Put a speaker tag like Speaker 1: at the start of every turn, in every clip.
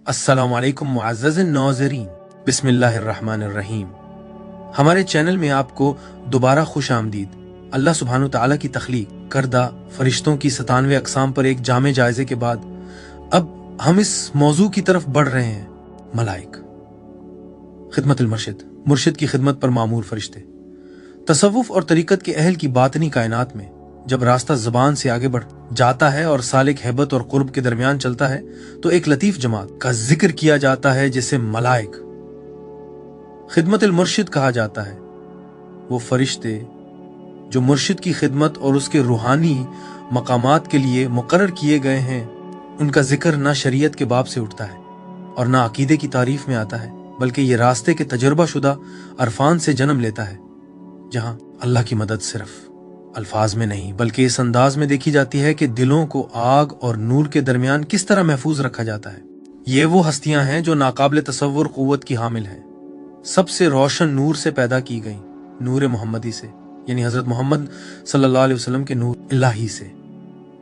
Speaker 1: अस्सलाम वालेकुम मुअज़्ज़ज़ नाज़रीन, बिस्मिल्लाहिर्रहमानिर्रहीम। हमारे चैनल में आपको दोबारा खुश आमदीद। अल्लाह सुब्हानहू तआला की तख्लीक करदा फरिश्तों की 97 अक़साम पर एक जामे जायजे के बाद अब हम इस मौजू की तरफ बढ़ रहे हैं, मलाइक। खिदमतुल मुर्शिद, मुर्शिद की खिदमत पर मामूर फरिश्ते। तसव्वुफ और तरीकत के अहल की बातनी कायनात में जब रास्ता ज़बान से आगे बढ़ जाता है और सालिक हैबत और कुर्ब के दरमियान चलता है तो एक लतीफ जमात का जिक्र किया जाता है जिसे मलाइक खिदमतुल मुर्शिद कहा जाता है। वो फरिश्ते जो मुर्शिद की खिदमत और उसके रूहानी मकामात के लिए मुकर्रर किए गए हैं, उनका जिक्र ना शरीयत के बाब से उठता है और ना अकीदे की तारीफ में आता है, बल्कि ये रास्ते के तजुर्बा शुदा अरफान से जन्म लेता है, जहां अल्लाह की मदद सिर्फ अल्फाज में नहीं बल्कि इस अंदाज में देखी जाती है कि दिलों को आग और नूर के दरमियान किस तरह महफूज रखा जाता है। ये वो हस्तियां हैं जो नाकाबिल तसव्वुर कुव्वत की हामिल हैं, सबसे रोशन नूर से पैदा की गई, नूर मोहम्मदी से, यानी हजरत मोहम्मद सल्लल्लाहु अलैहि वसल्लम के नूर इलाही से।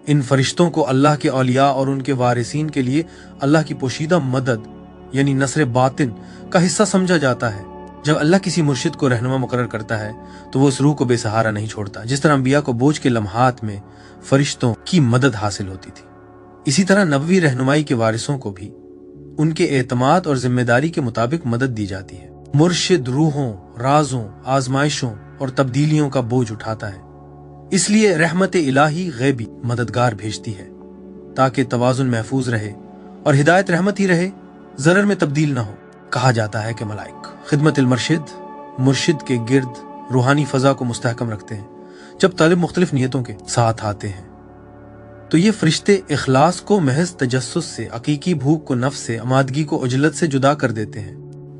Speaker 1: इन फरिश्तों को अल्लाह के औलिया और उनके वारिसीन के लिए अल्लाह की पोशीदा मदद यानी नसर बातिन का हिस्सा समझा जाता है। जब अल्लाह किसी मुर्शिद को रहनुमा मुकर्रर करता है तो वो उस रूह को बेसहारा नहीं छोड़ता, जिस तरह अंबिया को बोझ के लम्हात में फरिश्तों की मदद हासिल होती थी। इसी तरह नबवी रहनुमाई के वारिसों को भी उनके एतमाद और जिम्मेदारी के मुताबिक मदद दी जाती है। मुर्शिद रूहों, राजों, आजमाइशों और तब्दीलियों का बोझ उठाता है, इसलिए रहमत इलाही गैबी मददगार भेजती है ताकि तवाजुन महफूज रहे और हिदायत रहमत ही रहे, जरर में तब्दील ना हो। कहा जाता है कि मलाइक खिदमतुल मुर्शिद मुर्शिद के गिर्द रूहानी फजा को मुस्तहकम रखते हैं। जब तालिब मुख्तलिफ नियतों के साथ आते हैं तो ये फरिश्ते इखलास को महज तजस्सुस से, हकीकी भूख को नफ्स से, अमादगी को उजलत से जुदा कर देते हैं।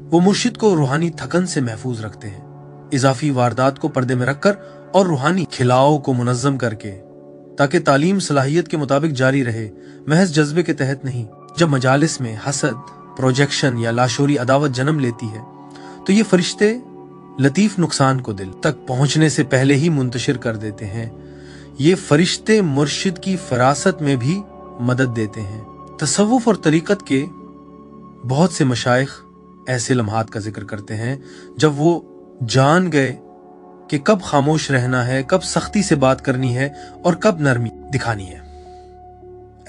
Speaker 1: वो मुर्शिद को रूहानी थकन से महफूज रखते हैं, इजाफी वारदात को पर्दे में रखकर और रूहानी खिलाओ को मुनज़्ज़म करके, ताकि तालीम सलाहियत के मुताबिक जारी रहे, महज जज्बे के तहत नहीं। जब मजालिस में हसद, प्रोजेक्शन या लाशोरी अदावत जन्म लेती है तो ये फरिश्ते लतीफ नुकसान को दिल तक पहुंचने से पहले ही मुंतशिर कर देते हैं। ये फरिश्ते मुर्शिद की फरासत में भी मदद देते हैं। तसव्वुफ और तरीकत के बहुत से मशाइख ऐसे लम्हात का जिक्र करते हैं जब वो जान गए कि कब खामोश रहना है, कब सख्ती से बात करनी है और कब नरमी दिखानी है।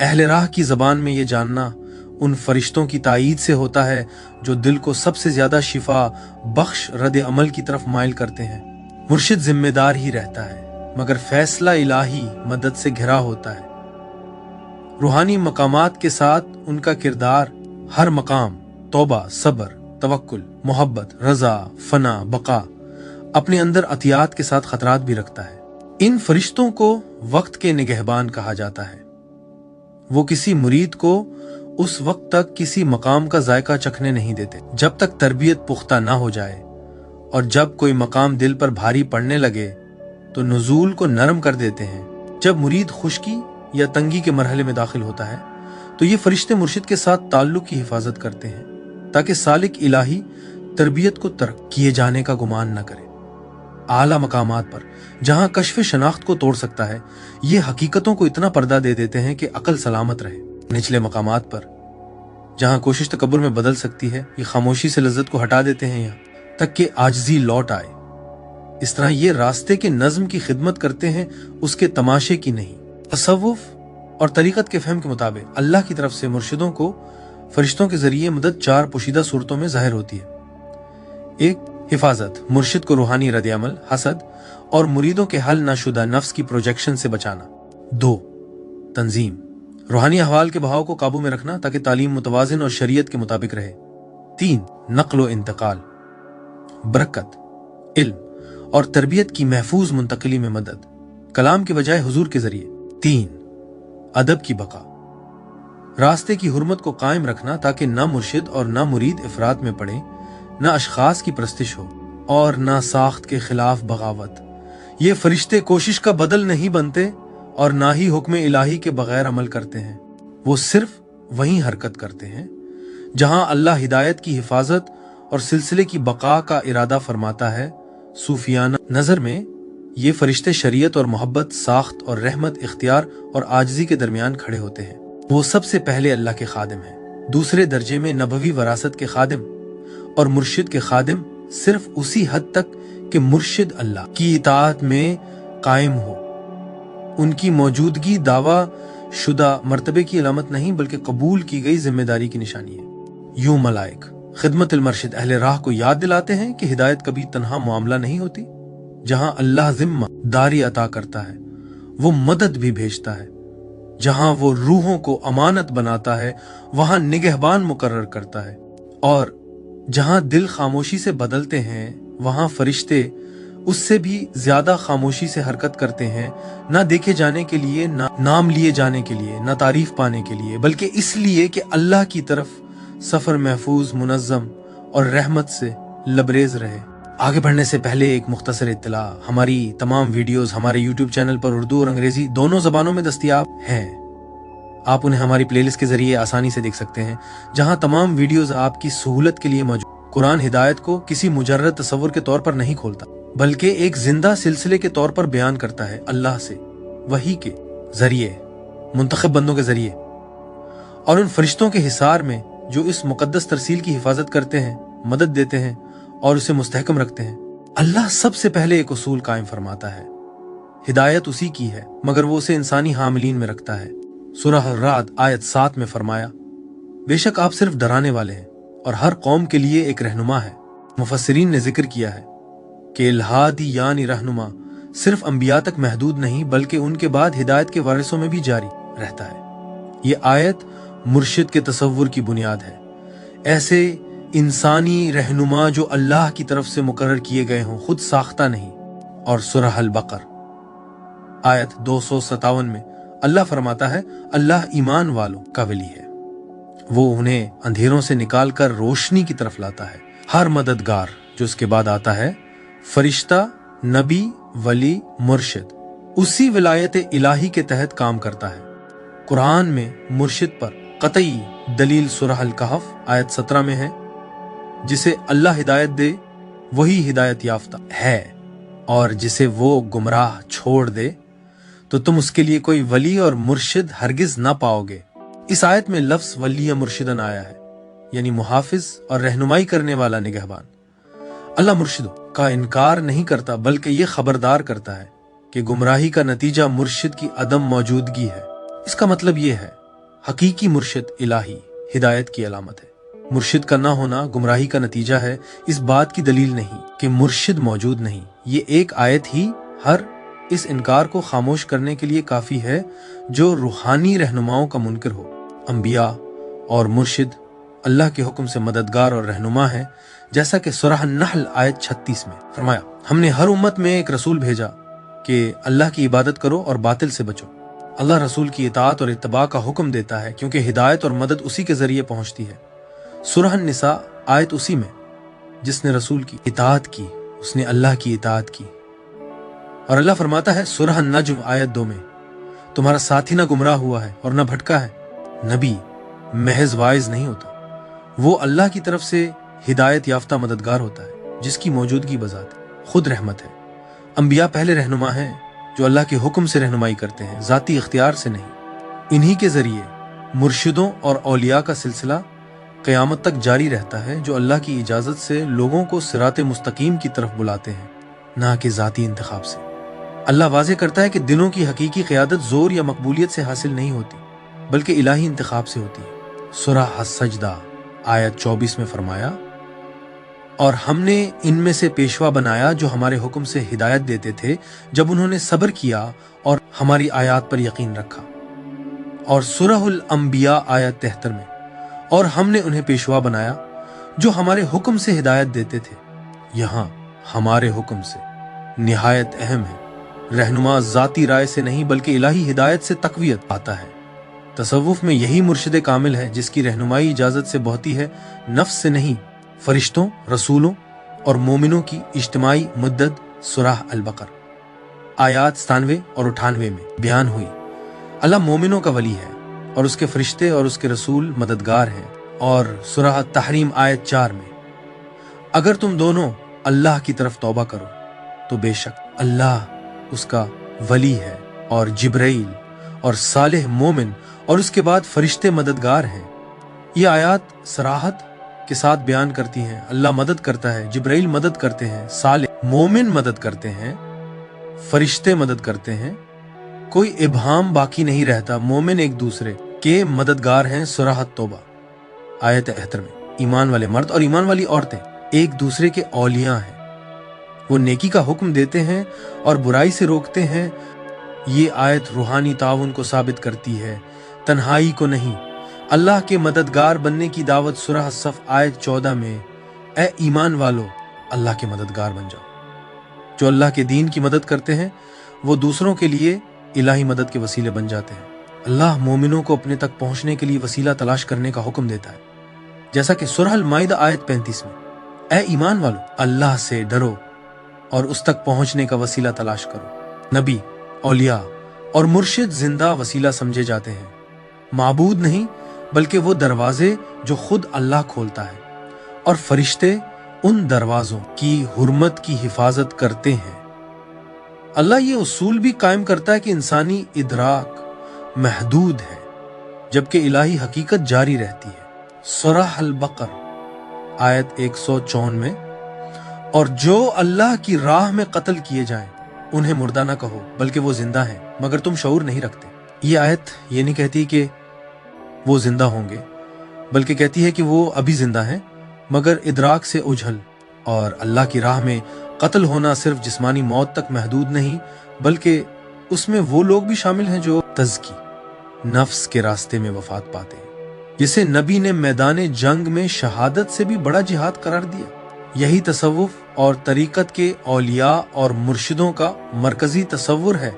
Speaker 1: अहले राह की जबान में ये जानना उन फरिश्तों की ताईद से होता है जो दिल को सबसे ज्यादा शिफा बख्श रद्द अमल की तरफ माइल करते हैं। मुर्शिद जिम्मेदार ही रहता है मगर फैसला इलाही मदद से घिरा होता है। रूहानी मकामात के साथ उनका किरदार हर मकाम तौबा, सब्र, तवक्कुल, मोहब्बत, रजा, फना, बका अपने अंदर अतियात के साथ खतरात भी रखता है। इन फरिश्तों को वक्त के निगहबान कहा जाता है। वो किसी मुरीद को उस वक्त तक किसी मकाम का जायका चखने नहीं देते जब तक तरबियत पुख्ता ना हो जाए, और जब कोई मकाम दिल पर भारी पड़ने लगे तो नुज़ूल को नरम कर देते हैं। जब मुरीद खुश्की या तंगी के मरहले में दाखिल होता है तो ये फरिश्ते मुर्शिद के साथ ताल्लुक की हिफाजत करते हैं ताकि सालिक इलाही तरबियत को तर्क किए जाने का गुमान न करे। आला मकामात पर जहां कश्फ शनाख्त को तोड़ सकता है, ये हकीकतों को इतना पर्दा दे देते हैं कि अकल सलामत रहे। निचले मकामात पर जहां कोशिश तकब्बुर में बदल सकती है, ये खामोशी से लज्जत को हटा देते हैं यहाँ तक कि आजिज़ी लौट आए। इस तरह ये रास्ते के नज्म की खिदमत करते हैं, उसके तमाशे की नहीं। तसव्वुफ और तरीकत के फहम के मुताबिक अल्लाह की तरफ से मुर्शिदों को फरिश्तों के जरिए मदद 4 पोशीदा सूरतों में जाहिर होती है। 1. हिफाजत, मुर्शिद को रूहानी रद्द अमल, हसद और मुरीदों के हल नाशुदा नफ्स की प्रोजेक्शन से बचाना। 2. तंजीम, रूहानी अहवाल के बहाव को काबू में रखना ताकि तालीम मुतवाजिन और शरीयत के मुताबिक रहे। 3. नक्ल इंतकाल, बरकत, इल्म और तरबियत की महफूज मुंतकली में मदद, कलाम के बजाय हुजूर के जरिए। 3. अदब की बका, रास्ते की हुर्मत को कायम रखना ताकि ना मुर्शिद और ना मुरीद इफरात में पड़े, ना अशखास की प्रस्तिश हो और ना साख्त के खिलाफ बगावत। ये फरिश्ते कोशिश का बदल नहीं बनते और ना ही हुक्म इलाही के बगैर अमल करते हैं। वो सिर्फ वहीं हरकत करते हैं जहां अल्लाह हिदायत की हिफाजत और सिलसिले की बका का इरादा फरमाता है। सूफियाना नजर में ये फरिश्ते शरीयत और मोहब्बत, साख्त और रहमत, इख्तियार और आजिज़ी के दरमियान खड़े होते हैं। वो सबसे पहले अल्लाह के खादिम हैं, दूसरे दर्जे में नबवी वरासत के खादिम और मुर्शिद के खादिम सिर्फ उसी हद तक कि मुर्शिद अल्लाह की इताअत में कायम हो। उनकी मौजूदगी दावा शुदा मर्तबे की अलामत नहीं बल्कि कबूल की गई जिम्मेदारी की निशानी है। यूं मलाइक खिदमतुल मर्शिद अहले राह को याद दिलाते हैं कि हिदायत कभी तन्हा मामला नहीं होती। जहां अल्लाह जिम्मा दारी अता करता है वो मदद भी भेजता है। जहां वो रूहों को अमानत बनाता है वहां निगहबान मुकर्रर करता है। और जहां दिल खामोशी से बदलते हैं वहां फरिश्ते उससे भी ज्यादा खामोशी से हरकत करते हैं, ना देखे जाने के लिए, ना नाम लिए जाने के लिए, ना तारीफ पाने के लिए, बल्कि इसलिए कि अल्लाह की तरफ सफर महफूज, मुनज्जम और रहमत से लबरेज रहे। आगे बढ़ने से पहले एक मुख्तसर इत्तला, हमारी तमाम वीडियोस हमारे यूट्यूब चैनल पर उर्दू और अंग्रेजी दोनों जबानों में दस्तयाब हैं। आप उन्हें हमारी प्लेलिस्ट के जरिए आसानी से देख सकते हैं, जहां तमाम वीडियोस आपकी सहूलत के लिए मौजूद। कुरान हिदायत को किसी मुजर्रद तसव्वुर के तौर पर नहीं खोलता, बल्कि एक जिंदा सिलसिले के तौर पर बयान करता है, अल्लाह से वही के जरिए, मुंतखब बंदों के जरिए और उन फरिश्तों के हिसार में जो इस मुकद्दस तरसील की हिफाजत करते हैं, मदद देते हैं और उसे मुस्तहकम रखते हैं। अल्लाह सबसे पहले एक उसूल कायम फरमाता है, हिदायत उसी की है मगर वो उसे इंसानी हामिलीन में रखता है। सूरह राद आयत 7 में फरमाया, बेशक आप सिर्फ डराने वाले हैं और हर कौम के लिए एक रहनुमा है। मुफस्सिरीन ने जिक्र किया है कि इल्हादी यानी रहनुमा सिर्फ अंबिया तक महदूद नहीं बल्कि उनके बाद हिदायत के वारिसों में भी जारी रहता है। ये आयत मुर्शिद के तसव्वुर की बुनियाद है। ऐसे इंसानी रहनुमा जो अल्लाह की तरफ से मुकर्रर किए गए हों, खुद साख्ता नहीं। और सूरह अल बकर आयत 257 में अल्लाह फरमाता है, अल्लाह ईमान वालों का वली है, वो उन्हें अंधेरों से निकाल कर रोशनी की तरफ लाता है। हर मददगार जो उसके बाद आता है, फरिश्ता, नबी, वली, मुर्शिद, उसी विलायत इलाही के तहत काम करता है। कुरान में मुर्शिद पर कतई दलील सूरह अल कहफ आयत 17 में है, जिसे अल्लाह हिदायत दे वही हिदायत याफ्ता है और जिसे वो गुमराह छोड़ दे तो तुम उसके लिए कोई वली और मुर्शिद हरगिज ना पाओगे। इस आयत में लफ्ज वली या मुर्शिदन आया है, यानी मुहाफिज और रहनुमाई करने वाला निगहबान। अल्लाह मुर्शिदों का इनकार नहीं करता बल्कि ये खबरदार करता है कि गुमराही का नतीजा मुर्शिद की अदम मौजूदगी है। इसका मतलब ये है, हकीकी मुर्शिद इलाही हिदायत की अलामत है। मुर्शिद का ना होना गुमराही का नतीजा है, इस बात की दलील नहीं कि मुर्शिद मौजूद नहीं। ये एक आयत ही हर इस इनकार को खामोश करने के लिए काफी है जो रूहानी रहनुमाओं का मुनकर हो। अंबिया और मुर्शिद अल्लाह के हुक्म से मददगार और रहनुमा है, जैसा कि सूरह नहल आयत 36 में फरमाया, हमने हर उम्मत में एक रसूल भेजा कि अल्लाह की इबादत करो और बातिल से बचो। अल्लाह रसूल की इताअत और इत्तबा का हुक्म देता है क्योंकि हिदायत और मदद उसी के जरिए पहुंचती है। सूरह निसा आयत उसी में, जिसने रसूल की इताअत की उसने अल्लाह की इताअत की। और अल्लाह फरमाता है सूरह नज्म आयत 2 में, तुम्हारा साथी ना गुमराह हुआ है और ना भटका है। नबी महज वाइज नहीं होता, वो अल्लाह की तरफ से हिदायत याफ्ता मददगार होता है जिसकी मौजूदगी बजात खुद रहमत है। अंबिया पहले रहनुमा हैं जो अल्लाह के हुक्म से रहनुमाई करते हैं, जाती इख्तियार से नहीं। इन्हीं के जरिए मुर्शिदों और औलिया का सिलसिला क़यामत तक जारी रहता है, जो अल्लाह की इजाज़त से लोगों को सिराते मुस्तकीम की तरफ बुलाते हैं, ना कि जाती इंतखाब से। अल्लाह वाज़े करता है कि दिलों की हकीकी क़यादत ज़ोर या मकबूलियत से हासिल नहीं होती बल्कि इलाही इंतखाब से होती है। सूरह सजदा आयत 24 में फरमाया, और हमने इनमें से पेशवा बनाया जो हमारे हुक्म से हिदायत देते थे जब उन्होंने सब्र किया और हमारी आयात पर यकीन रखा। और सूरहुल अंबिया आयत 73 में, और हमने उन्हें पेशवा बनाया जो हमारे हुक्म से हिदायत देते थे। यहाँ हमारे हुक्म से निहायत अहम है, रहनुमा जाती राय से नहीं बल्कि इलाही हिदायत से तकवीयत आता है। तसव्वुफ में यही मुर्शिद कामिल है जिसकी रहनुमाई इजाजत से बहती है, नफ्स से नहीं। फरिश्तों, रसूलों और मोमिनों की इज्तिमाई मुद्दत सूरह अल बकर आयात 97 और 98 में बयान हुई। अल्लाह मोमिनों का वली है और उसके फरिश्ते और उसके रसूल मददगार हैं। और सूरह तहरीम आयत 4 में, अगर तुम दोनों अल्लाह की तरफ तौबा करो तो बेशक अल्लाह उसका वली है और जिब्राइल और सालेह मोमिन और उसके बाद फरिश्ते मददगार हैं। ये आयत सराहत के साथ बयान करती हैं अल्लाह मदद करता है, जिब्राइल मदद करते हैं, साले मोमिन मदद करते हैं, फरिश्ते मदद करते हैं, कोई इबहाम बाकी नहीं रहता, मोमिन एक दूसरे के मददगार हैं। सूरह तौबा आयत 71 में ईमान वाले मर्द और ईमान वाली औरतें एक दूसरे के औलिया हैं, वो नेकी का हुक्म देते हैं और बुराई से रोकते हैं। ये आयत रूहानी ताउन को साबित करती है, तन्हाई को नहीं। अल्लाह के मददगार बनने की दावत सूरह सफ आयत 14 में, ए ईमान वालो अल्लाह के मददगार बन जाओ। जो अल्लाह के दीन की मदद करते हैं वो दूसरों के लिए इलाही मदद के वसीले बन जाते हैं। अल्लाह मोमिनों को अपने तक पहुंचने के लिए वसीला तलाश करने का हुक्म देता है, जैसा कि सूरह अल-माइदा आयत 35 में, ए ईमान वालो अल्लाह से डरो और उस तक पहुंचने का वसीला तलाश करो। नबी, औलिया और मुर्शिद जिंदा वसीला समझे जाते हैं, माबूद नहीं बल्कि वो दरवाजे जो खुद अल्लाह खोलता है, और फरिश्ते उन दरवाजों की हुर्मत की हिफाजत करते हैं। अल्लाह ये उसूल भी कायम करता है कि इंसानी इदराक महदूद है जबकि इलाही हकीकत जारी रहती है। सूरह अल-बकर आयत 154 में, और जो अल्लाह की राह में कत्ल किए जाएं उन्हें मुर्दा ना कहो बल्कि वो जिंदा हैं मगर तुम शऊर नहीं रखते। ये आयत ये नहीं कहती कि वो जिंदा होंगे बल्कि कहती है कि वो अभी जिंदा हैं मगर इदराक से उझल। और अल्लाह की राह में कत्ल होना सिर्फ जिस्मानी मौत तक महदूद नहीं बल्कि उसमें वो लोग भी शामिल हैं जो तज़की नफ्स के रास्ते में वफात पाते हैं, जिसे नबी ने मैदान जंग में शहादत से भी बड़ा जिहाद करार दिया। यही तसव्वुफ और तरीकत के औलिया और मुर्शिदों का मरकजी तसव्वुर है,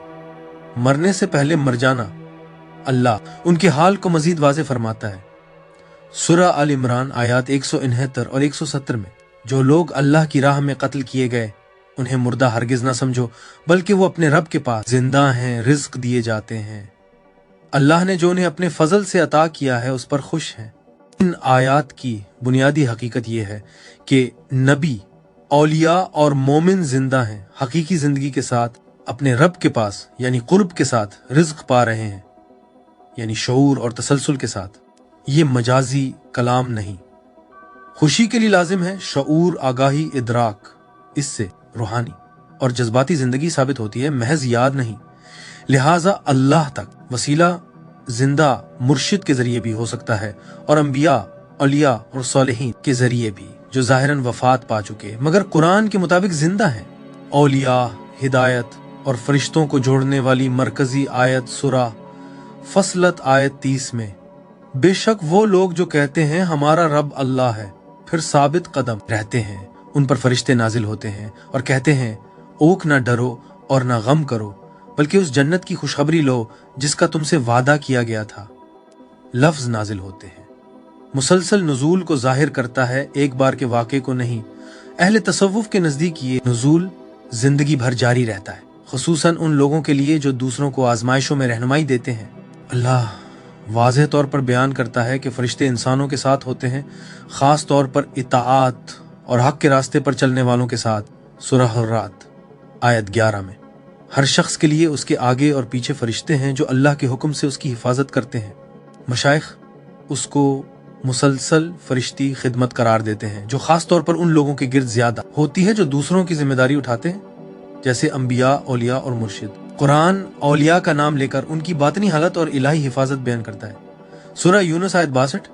Speaker 1: मरने से पहले मर जाना। अल्लाह उनके हाल को मजीद वाज़े फरमाता है सूरह अल इमरान आयत 169 और 170 में, जो लोग अल्लाह की राह में कत्ल किए गए उन्हें मुर्दा हरगिज ना समझो बल्कि वो अपने रब के पास जिंदा हैं, रिज्क दिए जाते हैं। अल्लाह ने जो उन्हें अपने फजल से अता किया है उस पर खुश हैं। इन आयात की बुनियादी हकीकत यह है कि नबी, औलिया और मोमिन जिंदा हैं, हकीकी जिंदगी के साथ अपने रब के पास यानी कुर्ब के साथ रिज्क पा रहे हैं, यानी शऊर और तसलसल के साथ। ये मजाजी कलाम नहीं, खुशी के लिए लाजिम है शऊर, आगाही, इदराक। इससे रूहानी और जज्बाती जिंदगी साबित होती है, महज याद नहीं। लिहाजा अल्लाह तक वसीला जिंदा मुर्शिद के जरिए भी हो सकता है और अंबिया, औलिया और सालिहीन के जरिए भी जो जाहिरन वफात पा चुके मगर कुरान के मुताबिक जिंदा हैं। औलिया, हिदायत और फरिश्तों को जोड़ने वाली मरकजी आयत सूरह फसलत आयत 30 में, बेशक वो लोग जो कहते हैं हमारा रब अल्लाह है फिर साबित कदम रहते हैं, उन पर फरिश्ते नाजिल होते हैं और कहते हैं ओक ना डरो और ना गम करो बल्कि उस जन्नत की खुशखबरी लो जिसका तुमसे वादा किया गया था। लफ्ज नाजिल होते हैं, मुसलसल नुजूल को जाहिर करता है, एक बार के वाक़े को नहीं। अहले तसव्वुफ के नज़दीक ये नुजूल जिंदगी भर जारी रहता है, खुसूसन उन लोगों के लिए जो दूसरों को आजमाइशों में रहनुमाई देते हैं। अल्लाह वाज़ेह तौर पर बयान करता है कि फरिश्ते इंसानों के साथ होते हैं, ख़ास तौर पर इताअत और हक के रास्ते पर चलने वालों के साथ। सूरह हुर्रात आयत 11 में, हर शख्स के लिए उसके आगे और पीछे फरिश्ते हैं जो अल्लाह के हुक्म से उसकी हिफाजत करते हैं। मशाइख उसको मुसलसल फरिश्ती खिदमत करार देते हैं जो खास तौर पर उन लोगों के गिर्द ज्यादा होती है जो दूसरों की जिम्मेदारी उठाते हैं, जैसे अंबिया, औलिया और मुर्शिद। कुरान औलिया का नाम लेकर उनकी बातनी हालत और इलाही हिफाजत बयान करता है। सूरह यूनुस आयत 62,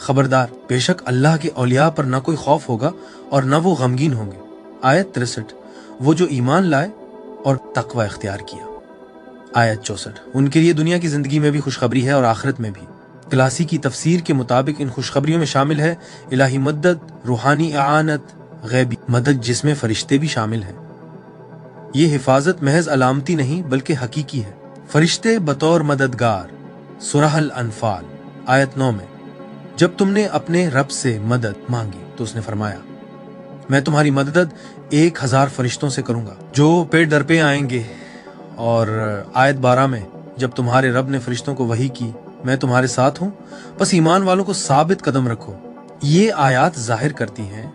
Speaker 1: खबरदार बेशक अल्लाह के औलिया पर न कोई खौफ होगा और न वो गमगीन होंगे। आयत 63, वो जो ईमान लाए और तकवा इख्तियार किया। आयत 64, उनके लिए दुनिया की जिंदगी में भी खुशखबरी है और आखिरत में भी। क्लासी की तफसीर के मुताबिक इन खुशखबरियों में शामिल है इलाही मदद, रूहानी आनत, गैबी मदद जिसमें फरिश्ते भी शामिल हैं। ये हिफाजत महज अलामती नहीं बल्कि हकीकी है। फरिश्ते बतौर मददगार। सूरह अल-अनफाल आयत 9 में, जब तुमने अपने रब से मदद मांगी तो उसने फरमाया मैं तुम्हारी मदद 1000 फरिश्तों से करूंगा जो पेट दर पे आएंगे। और आयत 12 में, जब तुम्हारे रब ने फरिश्तों को वही की मैं तुम्हारे साथ हूं, बस ईमान वालों को साबित कदम रखो। ये आयत जाहिर करती हैं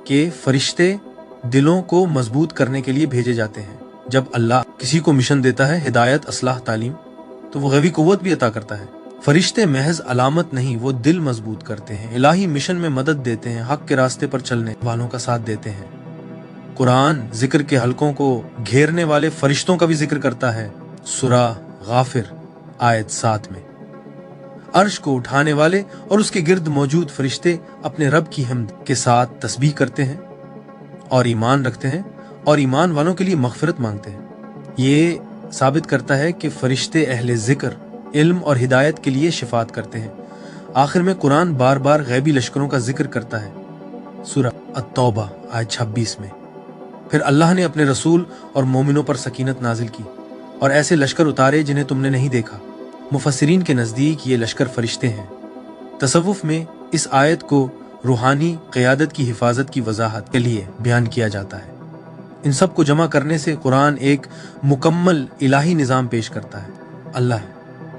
Speaker 1: कि फरिश्ते दिलों को मजबूत करने के लिए भेजे जाते हैं। जब अल्लाह किसी को मिशन देता है, हिदायत, असलाह, तालीम, तो वो गैबी कुव्वत भी अता करता है। फरिश्ते महज अलामत नहीं, वो दिल मजबूत करते हैं, इलाही मिशन में मदद देते हैं, हक के रास्ते पर चलने वालों का साथ देते हैं। कुरान जिक्र के हलकों को घेरने वाले फरिश्तों का भी जिक्र करता है। सूरा गाफिर आयत 7 में अर्श को उठाने वाले और उसके गिर्द मौजूद फरिश्ते अपने रब की हम्द के साथ तस्बीह करते हैं और ईमान रखते हैं और ईमान वालों के लिए मगफिरत मांगते हैं। ये साबित करता है कि फरिश्ते अहले जिक्र, इल्म और हिदायत के लिए शिफात करते हैं। आखिर में कुरान बार बार गैबी लश्करों का जिक्र करता है। सूरा अत-तौबा आयत 26 में फिर अल्लाह ने अपने रसूल और मोमिनों पर सकीनत नाजिल की और ऐसे लश्कर उतारे जिन्हें तुमने नहीं देखा। मुफस्सिरीन के नज़दीक ये लश्कर फरिश्ते हैं। तसव्वुफ में इस आयत को रूहानी क़यादत की हिफाजत की वजाहत के लिए बयान किया जाता है। इन सब को जमा करने से कुरान एक मुकम्मल इलाही निज़ाम पेश करता है। अल्लाह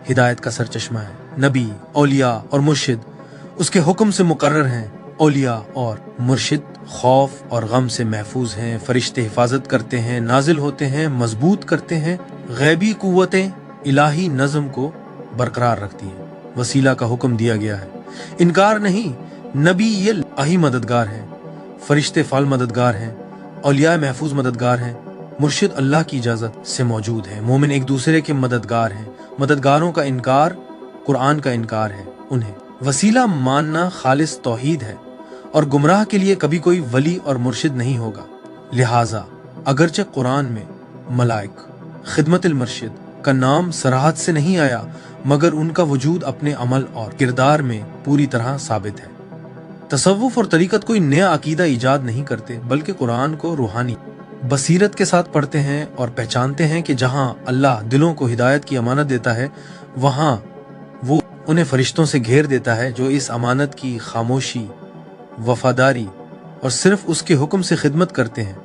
Speaker 1: हिदायत का सरचश्मा है, नबी, औलिया और मुर्शिद उसके हुक्म से मुकर्रर हैं। औलिया और मुर्शिद खौफ और गम से महफूज हैं, फरिश्ते हिफाजत करते हैं, नाजिल होते हैं, मजबूत करते हैं। गैबी कुव्वतें इलाही नज़म को बरकरार रखती हैं। वसीला का हुक्म दिया गया है, इनकार नहीं। नबी ये इलाही मददगार हैं, फरिश्ते फाल मददगार हैं, औलिया महफूज मददगार हैं, मुर्शिद अल्लाह की इजाज़त से मौजूद हैं, मोमिन एक दूसरे के मददगार हैं। मददगारों का इनकार कुरान का इनकार है। उन्हें वसीला मानना खालिस तौहीद है और गुमराह के लिए कभी कोई वली और मुर्शिद नहीं होगा। लिहाजा अगरचे कुरान में मलाइक, खिदमतुल मुर्शिद का नाम सराहत से नहीं आया, मगर उनका वजूद अपने अमल और किरदार में पूरी तरह साबित है। तसव्वुफ और तरीकत कोई नया अकीदा ईजाद नहीं करते, बल्कि कुरान को रूहानी बसीरत के साथ पढ़ते हैं और पहचानते हैं कि जहां अल्लाह दिलों को हिदायत की अमानत देता है, वहां वो उन्हें फरिश्तों से घेर देता है जो इस अमानत की खामोशी, वफादारी और सिर्फ उसके हुक्म से खिदमत करते हैं।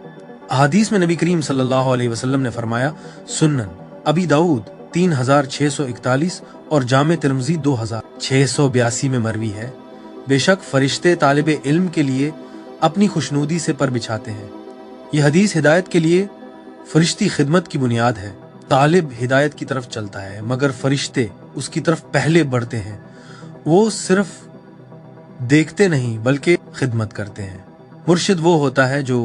Speaker 1: अहादीस में नबी करीम सल्लल्लाहु अलैहि वसल्लम ने फरमाया, सुन्नन अबी दाऊद 3641 और जामे तिर्मिज़ी 2682 में मरवी है, बेशक फरिश्ते तालिब इल्म के लिए अपनी खुशनुदी से पर बिछाते हैं। यह हदीस हिदायत के लिए फरिश्ती खिदमत की बुनियाद है। तालिब हिदायत की तरफ चलता है, मगर फरिश्ते उसकी तरफ पहले बढ़ते हैं। वो सिर्फ देखते नहीं बल्कि खिदमत करते हैं। मुर्शिद वो होता है जो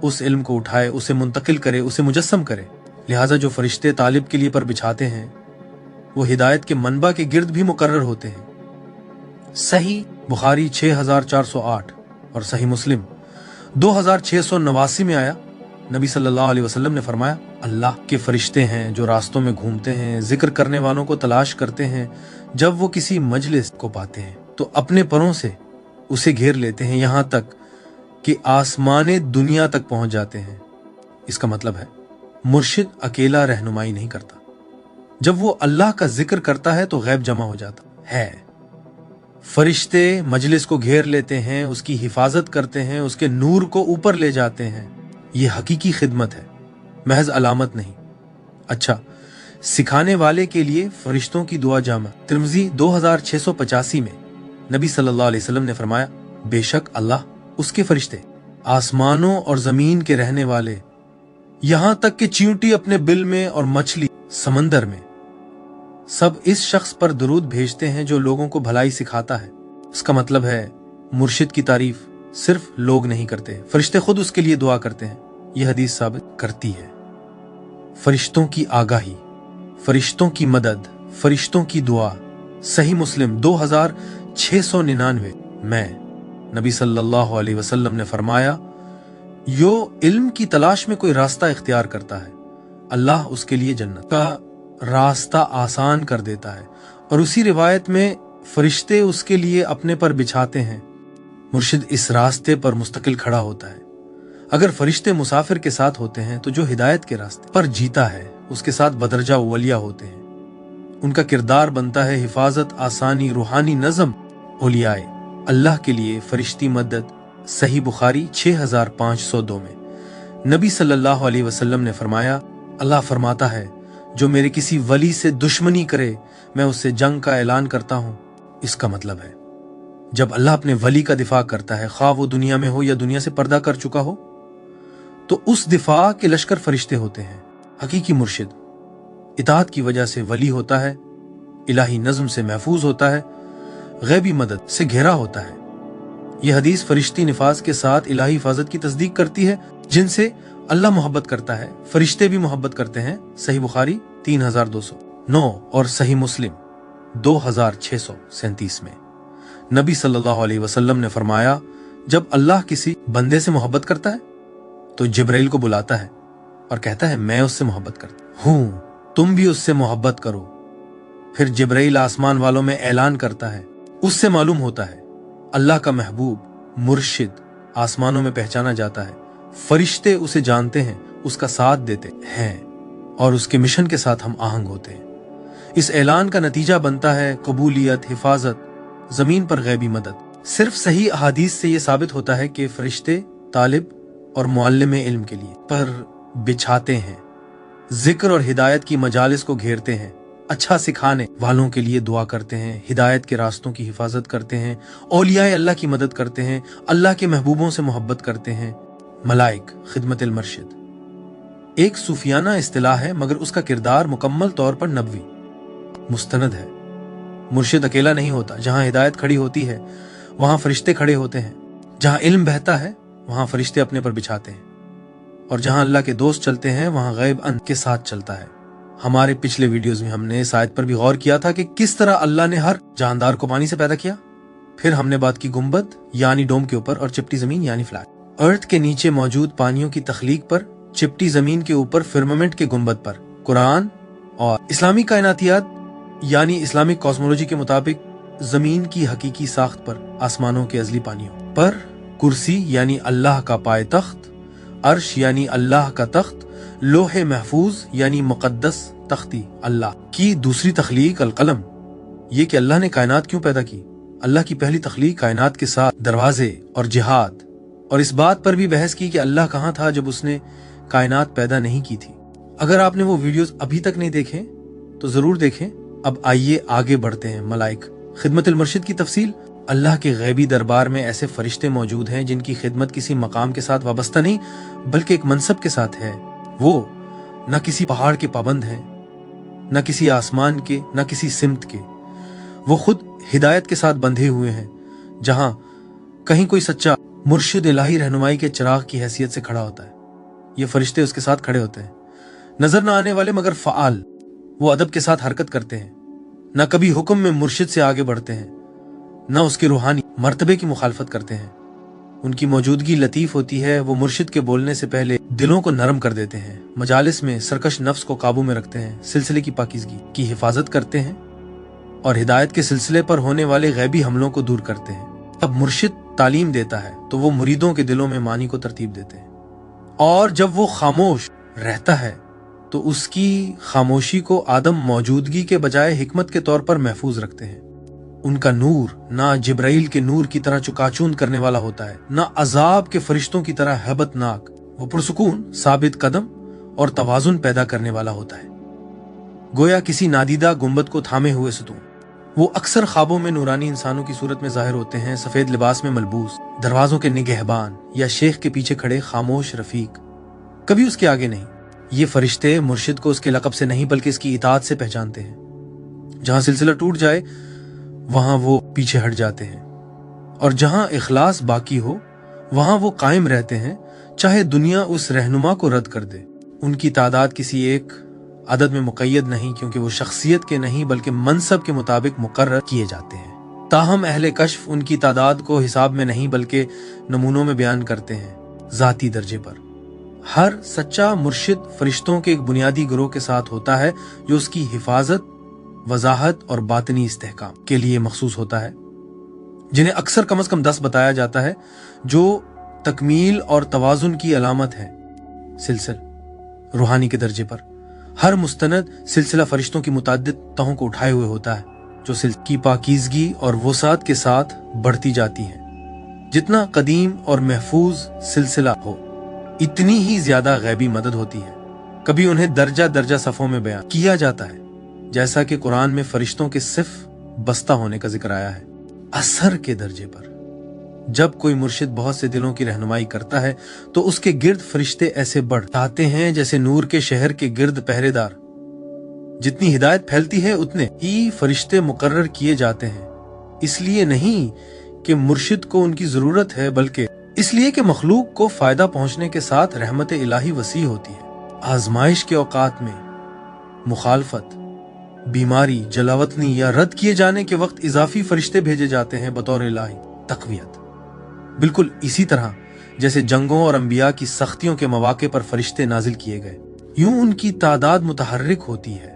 Speaker 1: उस इल्म को उठाए, उसे मुंतकिल करे, उसे मुजस्सम करे। लिहाजा जो फरिश्ते तालिब के लिए पर बिछाते हैं, वो हिदायत के मनबा के गिर्द भी मुकर्रर होते हैं। सही बुखारी 6408 और सही मुस्लिम 2689 में आया, नबी सल्लल्लाहु अलैहि वसल्लम ने फरमाया, अल्लाह के फरिश्ते हैं जो रास्तों में घूमते हैं, जिक्र करने वालों को तलाश करते हैं। जब वो किसी मजलिस को पाते हैं तो अपने परों से उसे घेर लेते हैं, यहाँ तक कि आसमाने दुनिया तक पहुंच जाते हैं। इसका मतलब है मुर्शिद अकेला रहनुमाई नहीं करता। जब वो अल्लाह का जिक्र करता है तो गैब जमा हो जाता है। फरिश्ते मजलिस को घेर लेते हैं, उसकी हिफाजत करते हैं, उसके नूर को ऊपर ले जाते हैं। ये हकीकी खिदमत है, महज अलामत नहीं। अच्छा, सिखाने वाले के लिए फरिश्तों की दुआ जामा तिर्मिज़ी 2685 में नबी सल्लल्लाहु अलैहि वसल्लम ने फरमाया, बेशक अल्लाह, उसके फरिश्ते, आसमानों और जमीन के रहने वाले, यहां तक कि चींटी अपने बिल में और मछली समंदर में, सब इस शख्स पर दुरूद भेजते हैं जो लोगों को भलाई सिखाता है। इसका मतलब है मुर्शिद की तारीफ सिर्फ लोग नहीं करते, फरिश्ते खुद उसके लिए दुआ करते हैं। यह हदीस साबित करती है फरिश्तों की आगाही, फरिश्तों की मदद, फरिश्तों की दुआ। सही मुस्लिम 2699 में नबी सल्लल्लाहु अलैहि वसल्लम ने फरमाया, यो इल्म की तलाश में कोई रास्ता इख्तियार करता है, अल्लाह उसके लिए जन्नत का रास्ता आसान कर देता है। और उसी रिवायत में फरिश्ते उसके लिए अपने पर बिछाते हैं। मुर्शिद इस रास्ते पर मुस्तकिल खड़ा होता है। अगर फरिश्ते मुसाफिर के साथ होते हैं तो जो हिदायत के रास्ते पर जीता है उसके साथ बदरजा औलिया होते हैं। उनका किरदार बनता है हिफाजत, आसानी, रूहानी नज़म। औलियाए अल्लाह के लिए फरिश्ती मदद। सही बुखारी 6502 में नबी सल्लल्लाहु अलैहि वसल्लम ने फरमाया, अल्लाह फरमाता है, जो मेरे किसी वली से दुश्मनी करे मैं उससे जंग का ऐलान करता हूं। इसका मतलब है जब अल्लाह अपने वली का दिफा करता है, खा वो दुनिया में हो या दुनिया से पर्दा कर चुका हो, तो उस दिफा के लश्कर फरिश्ते होते हैं। हकीकी मुर्शिद इताअत की वजह से वली होता है, इलाही नज़्म से महफूज होता है, गैबी मदद से घेरा होता है। यह हदीस फरिश्ती निफाज के साथ इलाही हिफाजत की तस्दीक करती है, जिनसे अल्लाह मोहब्बत करता है, फरिश्ते भी मोहब्बत करते हैं। सही बुखारी 3209 और सही मुस्लिम 2637 में नबी सल्लल्लाहु अलैहि वसल्लम ने फरमाया, जब अल्लाह किसी बंदे से मोहब्बत करता है तो जिब्राइल को बुलाता है और कहता है, मैं उससे मोहब्बत करता हूँ, तुम भी उससे मोहब्बत करो। फिर जिब्राइल आसमान वालों में ऐलान करता है। उससे मालूम होता है अल्लाह का महबूब मुर्शिद आसमानों में पहचाना जाता है। फरिश्ते उसे जानते हैं, उसका साथ देते हैं और उसके मिशन के साथ हम आहंग होते हैं। इस ऐलान का नतीजा बनता है कबूलियत, हिफाजत, जमीन पर गैबी मदद। सिर्फ सही अहादीस से यह साबित होता है कि फरिश्ते तालिब और मुअल्लिम इल्म के लिए पर बिछाते हैं, जिक्र और हिदायत की मजालिस को घेरते हैं, अच्छा सिखाने वालों के लिए दुआ करते हैं, हिदायत के रास्तों की हिफाजत करते हैं, औलियाए अल्लाह की मदद करते हैं, अल्लाह के महबूबों से मोहब्बत करते हैं। मलाइक खिदमतुल मुर्शिद एक सूफियाना इस्तिलाह है, मगर उसका किरदार मुकम्मल तौर पर नबवी मुस्तनद है। मुर्शिद अकेला नहीं होता। जहां हिदायत खड़ी होती है वहां फरिश्ते खड़े होते हैं, जहां इल्म बहता है वहां फरिश्ते अपने पर बिछाते हैं, और जहां अल्लाह के दोस्त चलते हैं वहां गैब अन के साथ चलता है। हमारे पिछले वीडियोस में हमने इस आयत पर भी गौर किया था कि किस तरह अल्लाह ने हर जानदार को पानी से पैदा किया। फिर हमने बात की गुंबद यानी डोम के ऊपर और चिपटी जमीन यानी फ्लैट। अर्थ के नीचे मौजूद पानियों की तख्लीक पर, चिपटी जमीन के ऊपर फिर्मामेंट के गुंबद पर। कुरान और इस्लामी कायनातियात यानी इस्लामिक कॉस्मोलॉजी के मुताबिक जमीन की हकीकी साख्त पर, आसमानों के अजली पानियों पर। कुर्सी यानी अल्लाह का पाए तख्त, अर्श यानी अल्लाह का तख्त, लोहे महफूज यानी मुकद्दस तख्ती अल्लाह की दूसरी तख्लीक अलकलम। ये कि अल्लाह ने कायनात क्यों पैदा की। अल्लाह की पहली तख्लीक कायनात के साथ दरवाजे और जिहाद, और इस बात पर भी बहस की कि अल्लाह कहाँ था जब उसने कायनात पैदा नहीं की थी। अगर आपने वो वीडियोस अभी तक नहीं देखे तो जरूर देखें। अब आइए आगे बढ़ते हैं। मलाइक खिदमतुल मुर्शिद की तफसील। अल्लाह के गैबी दरबार में ऐसे फरिश्ते मौजूद हैं जिनकी खिदमत किसी मकाम के साथ वाबस्ता नहीं बल्कि एक मनसब के साथ है। वो न किसी पहाड़ के पाबंद हैं, न किसी आसमान के, न किसी सिमत के। वो खुद हिदायत के साथ बंधे हुए हैं। जहां कहीं कोई सच्चा मुर्शिद इलाही रहनुमाई के चिराग की हैसियत से खड़ा होता है, ये फरिश्ते उसके साथ खड़े होते हैं। नजर न आने वाले मगर फ़आल, वो अदब के साथ हरकत करते हैं, न कभी हुक्म में मुर्शिद से आगे बढ़ते हैं, न उसके रूहानी मर्तबे की मुखालफत करते हैं। उनकी मौजूदगी लतीफ होती है। वो मुर्शिद के बोलने से पहले दिलों को नरम कर देते हैं, मजालिस में सरकश नफ्स को काबू में रखते हैं, सिलसिले की पाकीज़गी की हिफाजत करते हैं और हिदायत के सिलसिले पर होने वाले गैबी हमलों को दूर करते हैं। अब मुर्शिद तालीम देता है तो वो मुरीदों के दिलों में मानी को तरतीब देते हैं, और जब वो खामोश रहता है तो उसकी खामोशी को आदम मौजूदगी के बजाय हिकमत के तौर पर महफूज रखते हैं। उनका नूर ना जिब्राइल के नूर की तरह चुकाचूंद करने वाला होता है, ना अजाब के फरिश्तों की तरह हैबतनाक। वो पुरसुकून, साबित कदम और तवाजुन पैदा करने वाला होता है, गोया किसी नादीदा गुंबद को थामे हुए सतून। वो अक्सर ख्वाबों में नूरानी इंसानों की सूरत में जाहिर होते हैं, सफेद लिबास में मलबूस, दरवाजों के निगहबान या शेख के पीछे खड़े खामोश रफीक, कभी उसके आगे नहीं। ये फरिश्ते मुर्शिद को उसके लक़ब से नहीं बल्कि इसकी इताअत से पहचानते हैं। जहां सिलसिला टूट जाए वहां वो पीछे हट जाते हैं, और जहां इखलास बाकी हो वहां वो कायम रहते हैं, चाहे दुनिया उस रहनुमा को रद्द कर दे। उनकी तादाद किसी एक अदद में मुक़य्यद नहीं, क्योंकि वो शख्सियत के नहीं बल्कि मनसब के मुताबिक मुकर्रर किए जाते हैं। ताहम अहले कश्फ उनकी तादाद को हिसाब में नहीं बल्कि नमूनों में बयान करते हैं, ज़ाती दर्जे पर। हर सच्चा मुर्शिद फरिश्तों के एक बुनियादी गिरोह के साथ होता है जो उसकी हिफाजत, वजाहत और बातनी इस्तेहकाम के लिए मखसूस होता है, जिन्हें अक्सर कम से कम 10 बताया जाता है, जो तकमील और तवाजुन की अलामत है। सिलसिल रूहानी के दर्जे पर हर मुस्तनद सिलसिला फरिश्तों की मुताद्दिद तहों को उठाए हुए होता है, जो सिलसिले की पाकीज़गी और वसात के साथ बढ़ती जाती है। जितना कदीम और महफूज सिलसिला हो इतनी ही ज्यादा गैबी मदद होती है। कभी उन्हें दर्जा दर्जा सफ़ों में बयान किया जाता है, जैसा कि कुरान में फरिश्तों के सिर्फ बस्ता होने का जिक्र आया है। असर के दर्जे पर जब कोई मुर्शिद बहुत से दिलों की रहनुमाई करता है तो उसके गिर्द फरिश्ते ऐसे बढ़ जाते हैं जैसे नूर के शहर के गिर्द पहरेदार। جتنی ہدایت پھیلتی ہے اتنے ہی فرشتے مقرر کیے جاتے ہیں، اس لیے نہیں کہ مرشد کو ان کی ضرورت ہے، بلکہ اس لیے کہ مخلوق کو فائدہ پہنچنے کے ساتھ رحمت الہی وسیع ہوتی ہے۔ آزمائش کے اوقات میں مخالفت، بیماری، جلاوطنی یا رد کیے جانے کے وقت اضافی فرشتے بھیجے جاتے ہیں بطور الہی تقویت، بالکل اسی طرح جیسے جنگوں اور انبیاء کی سختیوں کے مواقع پر فرشتے نازل کیے گئے۔ یوں ان کی تعداد متحرک ہوتی ہے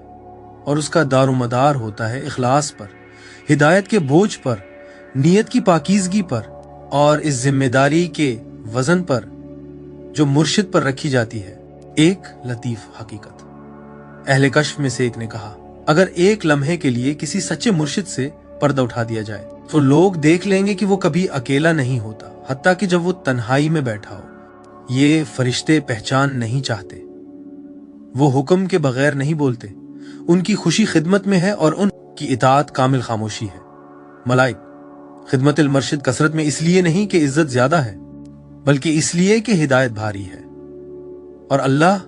Speaker 1: اور اس کا دار و مدار ہوتا ہے اخلاص پر، ہدایت کے بوجھ پر، نیت کی پاکیزگی پر اور اس ذمہ داری کے وزن پر جو مرشد پر رکھی جاتی ہے۔ ایک لطیف حقیقت، اہل کشف میں سے ایک نے کہا، اگر ایک لمحے کے لیے کسی سچے مرشد سے پردہ اٹھا دیا جائے تو لوگ دیکھ لیں گے کہ وہ کبھی اکیلا نہیں ہوتا، حتیٰ کہ جب وہ تنہائی میں بیٹھا ہو۔ یہ فرشتے پہچان نہیں چاہتے، وہ حکم کے بغیر نہیں بولتے، ان کی خوشی خدمت میں ہے اور ان کی اطاعت کامل خاموشی ہے۔ ملائک خدمت المرشد کثرت میں اس لیے نہیں کہ عزت زیادہ ہے، بلکہ اس لیے کہ ہدایت بھاری ہے، اور اللہ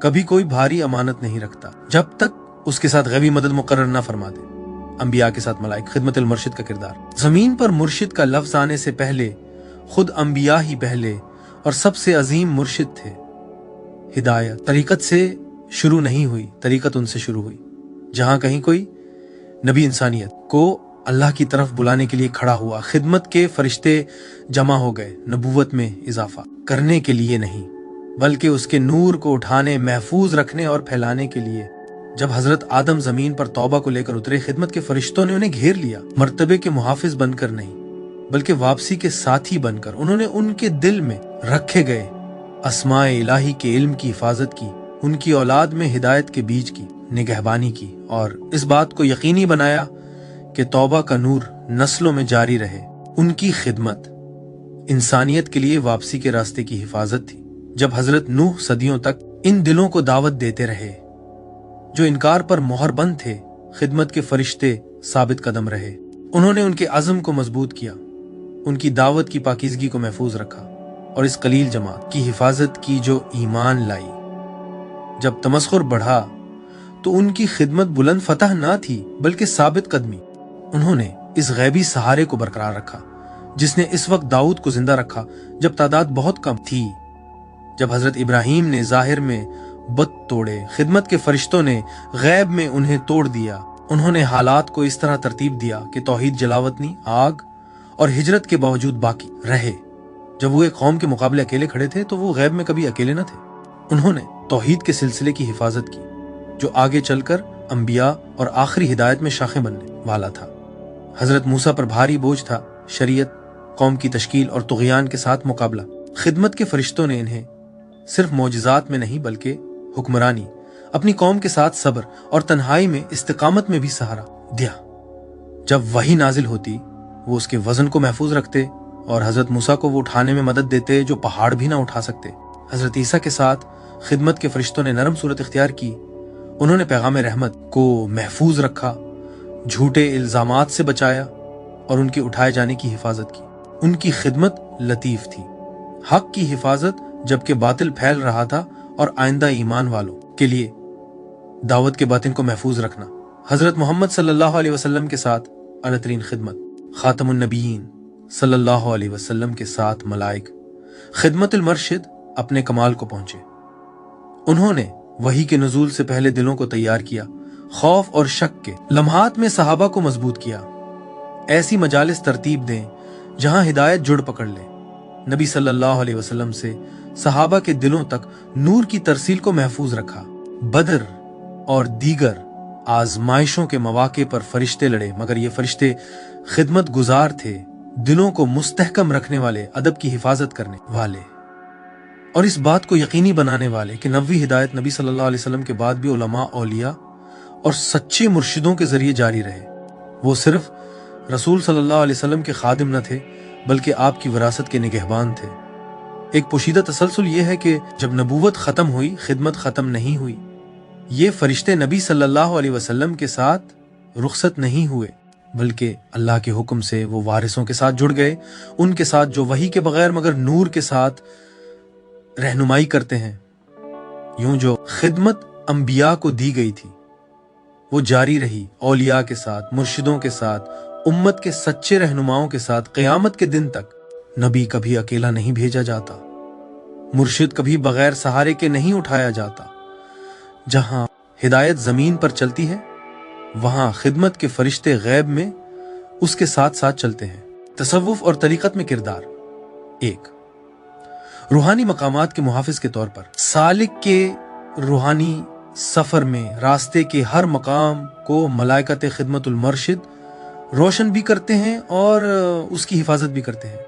Speaker 1: کبھی کوئی بھاری امانت نہیں رکھتا جب تک اس کے ساتھ غیبی مدد مقرر نہ فرما دے۔ انبیاء کے ساتھ ملائک، خدمت المرشد کا کردار۔ زمین پر مرشد کا لفظ آنے سے پہلے خود انبیاء ہی پہلے اور سب سے عظیم مرشد تھے۔ ہدایت طریقت سے شروع نہیں ہوئی، طریقت ان سے شروع ہوئی۔ جہاں کہیں کوئی نبی انسانیت کو اللہ کی طرف بلانے کے لیے کھڑا ہوا، خدمت کے فرشتے جمع ہو گئے، نبوت میں اضافہ کرنے کے لیے نہیں بلکہ اس کے نور کو اٹھانے، محفوظ رکھنے اور پھیلانے کے لیے۔ جب حضرت آدم زمین پر توبہ کو لے کر اترے، خدمت کے فرشتوں نے انہیں گھیر لیا، مرتبے کے محافظ بن کر نہیں بلکہ واپسی کے ساتھی بن کر۔ انہوں نے ان کے دل میں رکھے گئے اسماء الہی کے علم کی حفاظت کی، ان کی اولاد میں ہدایت کے بیج کی نگہبانی کی، اور اس بات کو یقینی بنایا کہ توبہ کا نور نسلوں میں جاری رہے۔ ان کی خدمت انسانیت کے لیے واپسی کے راستے کی حفاظت تھی۔ جب حضرت نوح صدیوں تک ان دلوں کو دعوت دیتے رہے جو انکار پر مہر بند تھے، خدمت کے فرشتے ثابت قدم رہے۔ انہوں نے ان کے عزم کو مضبوط کیا، ان کی دعوت کی پاکیزگی کو محفوظ رکھا اور اس قلیل جماعت کی حفاظت کی جو ایمان لائی۔ جب تمسخر بڑھا تو ان کی خدمت بلند فتح نہ تھی بلکہ ثابت قدمی۔ انہوں نے اس غیبی سہارے کو برقرار رکھا جس نے اس وقت داؤد کو زندہ رکھا جب تعداد بہت کم تھی۔ جب حضرت ابراہیم نے ظاہر میں بت توڑے، خدمت کے فرشتوں نے غیب میں انہیں توڑ دیا۔ انہوں نے حالات کو اس طرح ترتیب دیا کہ توحید جلاوطنی، آگ اور ہجرت کے باوجود باقی رہے۔ جب وہ ایک قوم کے مقابلے اکیلے کھڑے تھے تو وہ غیب میں کبھی اکیلے نہ تھے۔ انہوں نے توحید کے سلسلے کی حفاظت کی جو آگے چل کر انبیاء اور آخری ہدایت میں شاخیں بننے والا تھا۔ حضرت موسیٰ پر بھاری بوجھ تھا، شریعت، قوم کی تشکیل اور طغیان کے ساتھ مقابلہ۔ خدمت کے فرشتوں نے انہیں صرف معجزات میں نہیں بلکہ حکمرانی، اپنی قوم کے ساتھ صبر اور تنہائی میں استقامت میں بھی سہارا دیا۔ جب وحی نازل ہوتی وہ اس کے وزن کو محفوظ رکھتے اور حضرت موسیٰ کو وہ اٹھانے میں مدد دیتے جو پہاڑ بھی نہ اٹھا سکتے۔ حضرت عیسیٰ کے ساتھ خدمت کے فرشتوں نے نرم صورت اختیار کی، انہوں نے پیغام رحمت کو محفوظ رکھا، جھوٹے الزامات سے بچایا اور ان کے اٹھائے جانے کی حفاظت کی۔ ان کی خدمت لطیف تھی، حق کی حفاظت جبکہ باطل پھیل رہا تھا، اور آئندہ ایمان والوں کے لیے دعوت کے باطن کو محفوظ رکھنا۔ حضرت محمد صلی اللہ علیہ وسلم کے ساتھ اعلیٰ ترین خدمت، خاتم النبیین صلی اللہ علیہ وسلم کے ساتھ ملائک، خدمت المرشد اپنے کمال کو پہنچے۔ انہوں نے وحی کے نزول سے پہلے دلوں کو تیار کیا، خوف اور شک کے لمحات میں صحابہ کو مضبوط کیا۔ ایسی مجالس ترتیب دیں جہاں ہدایت جڑ پکڑ لے۔ نبی صلی اللہ علیہ وسلم سے صحابہ کے دلوں تک نور کی ترسیل کو محفوظ رکھا۔ بدر اور دیگر آزمائشوں کے مواقع پر فرشتے لڑے، مگر یہ فرشتے خدمت گزار تھے، دلوں کو مستحکم رکھنے والے، ادب کی حفاظت کرنے والے، اور اس بات کو یقینی بنانے والے کہ نبوی ہدایت نبی صلی اللہ علیہ وسلم کے بعد بھی علماء، اولیاء اور سچے مرشدوں کے ذریعے جاری رہے۔ وہ صرف رسول صلی اللہ علیہ وسلم کے خادم نہ تھے بلکہ آپ کی وراثت کے نگہبان تھے۔ ایک پوشیدہ تسلسل یہ ہے کہ جب نبوت ختم ہوئی، خدمت ختم نہیں ہوئی۔ یہ فرشتے نبی صلی اللہ علیہ وسلم کے ساتھ رخصت نہیں ہوئے بلکہ اللہ کے حکم سے وہ وارثوں کے ساتھ جڑ گئے، ان کے ساتھ جو وحی کے بغیر مگر نور کے ساتھ رہنمائی کرتے ہیں۔ یوں جو خدمت انبیاء کو دی گئی تھی वो जारी रही औलिया के साथ, मुर्शिदों के साथ, उम्मत के सच्चे रहनुमाओं के साथ क़यामत के दिन तक। नबी कभी अकेला नहीं भेजा जाता, मुर्शिद कभी बगैर सहारे के नहीं उठाया जाता। जहां हिदायत जमीन पर चलती है, वहां खिदमत के फरिश्ते गैब में उसके साथ साथ चलते हैं। तसव्वुफ और तरीकत में किरदार। 1, रूहानी मकामात के मुहाफिज के तौर पर सालिक के रूहानी सफर में रास्ते के हर मकाम को मलाइकत खिदमतुल मर्शिद रोशन भी करते हैं और उसकी हिफाजत भी करते हैं।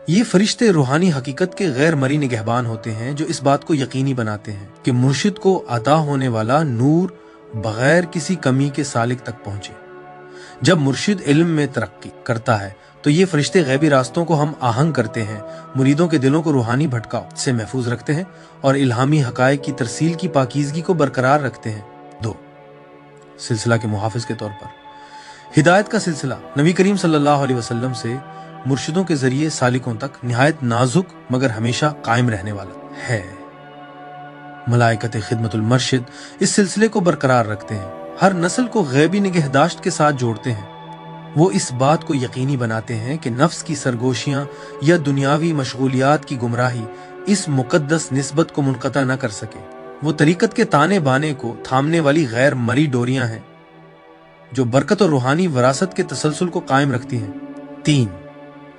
Speaker 1: ये फरिश्ते रूहानी हकीकत के गैर मरी निगहबान होते हैं, जो इस बात को यकीनी बनाते हैं कि मुर्शिद को अता होने वाला नूर बगैर किसी कमी के सालिक तक पहुंचे। जब मुर्शिद इल्म में तरक्की करता है तो ये फरिश्ते गैबी रास्तों को हम आहंग करते हैं, मुरीदों के दिलों को रूहानी भटकाव से महफूज रखते हैं और इल्हामी हकायक की तरसील की पाकीज़गी को बरकरार रखते हैं। 2, सिलसिला के मुहाफिज के तौर पर हिदायत का सिलसिला नबी करीम सल्लल्लाहु अलैहि वसल्लम से मुर्शिदों के जरिए सालिकों तक निहायत नाजुक मगर हमेशा कायम रहने वाला है। मलाइकत खिदमतुल मर्शिद इस सिलसिले को बरकरार रखते हैं, हर नस्ल को गैबी निगहदाश्त के साथ जोड़ते हैं। वो इस बात को यकीनी बनाते हैं कि नफ्स की सरगोशियां या दुनियावी मशगूलियात की गुमराही इस मुकद्दस निस्बत को मुनक़ता न कर सके। वो तरीकत के ताने बाने को थामने वाली गैर मरी डोरियां हैं जो बरकत और रूहानी वरासत के तसलसल को कायम रखती हैं। 3,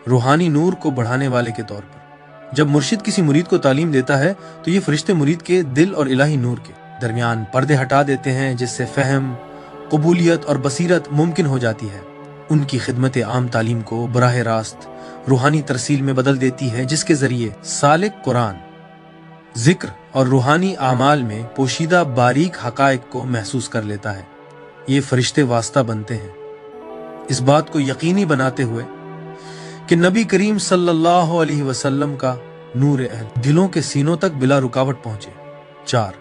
Speaker 1: रूहानी नूर को बढ़ाने वाले के तौर पर जब मुर्शिद किसी मुरीद को तालीम देता है तो ये फरिश्ते मुरीद के दिल और इलाही नूर के दरमियान पर्दे हटा देते हैं, जिससे फहम, कबूलियत और बसीरत मुमकिन हो जाती है। उनकी खिदमत आम तालीम को बराह रास्त रूहानी तरसील में बदल देती है, जिसके जरिए सालिक कुरान, जिक्र और रूहानी आमाल में पोशीदा बारीक हकायक को महसूस कर लेता है। ये फरिश्ते वास्ता बनते हैं इस बात को यकीनी बनाते हुए कि नबी करीम सल्लल्लाहु अलैहि वसल्लम का नूर अहल दिलों के सीनों तक बिला रुकावट पहुंचे। 4,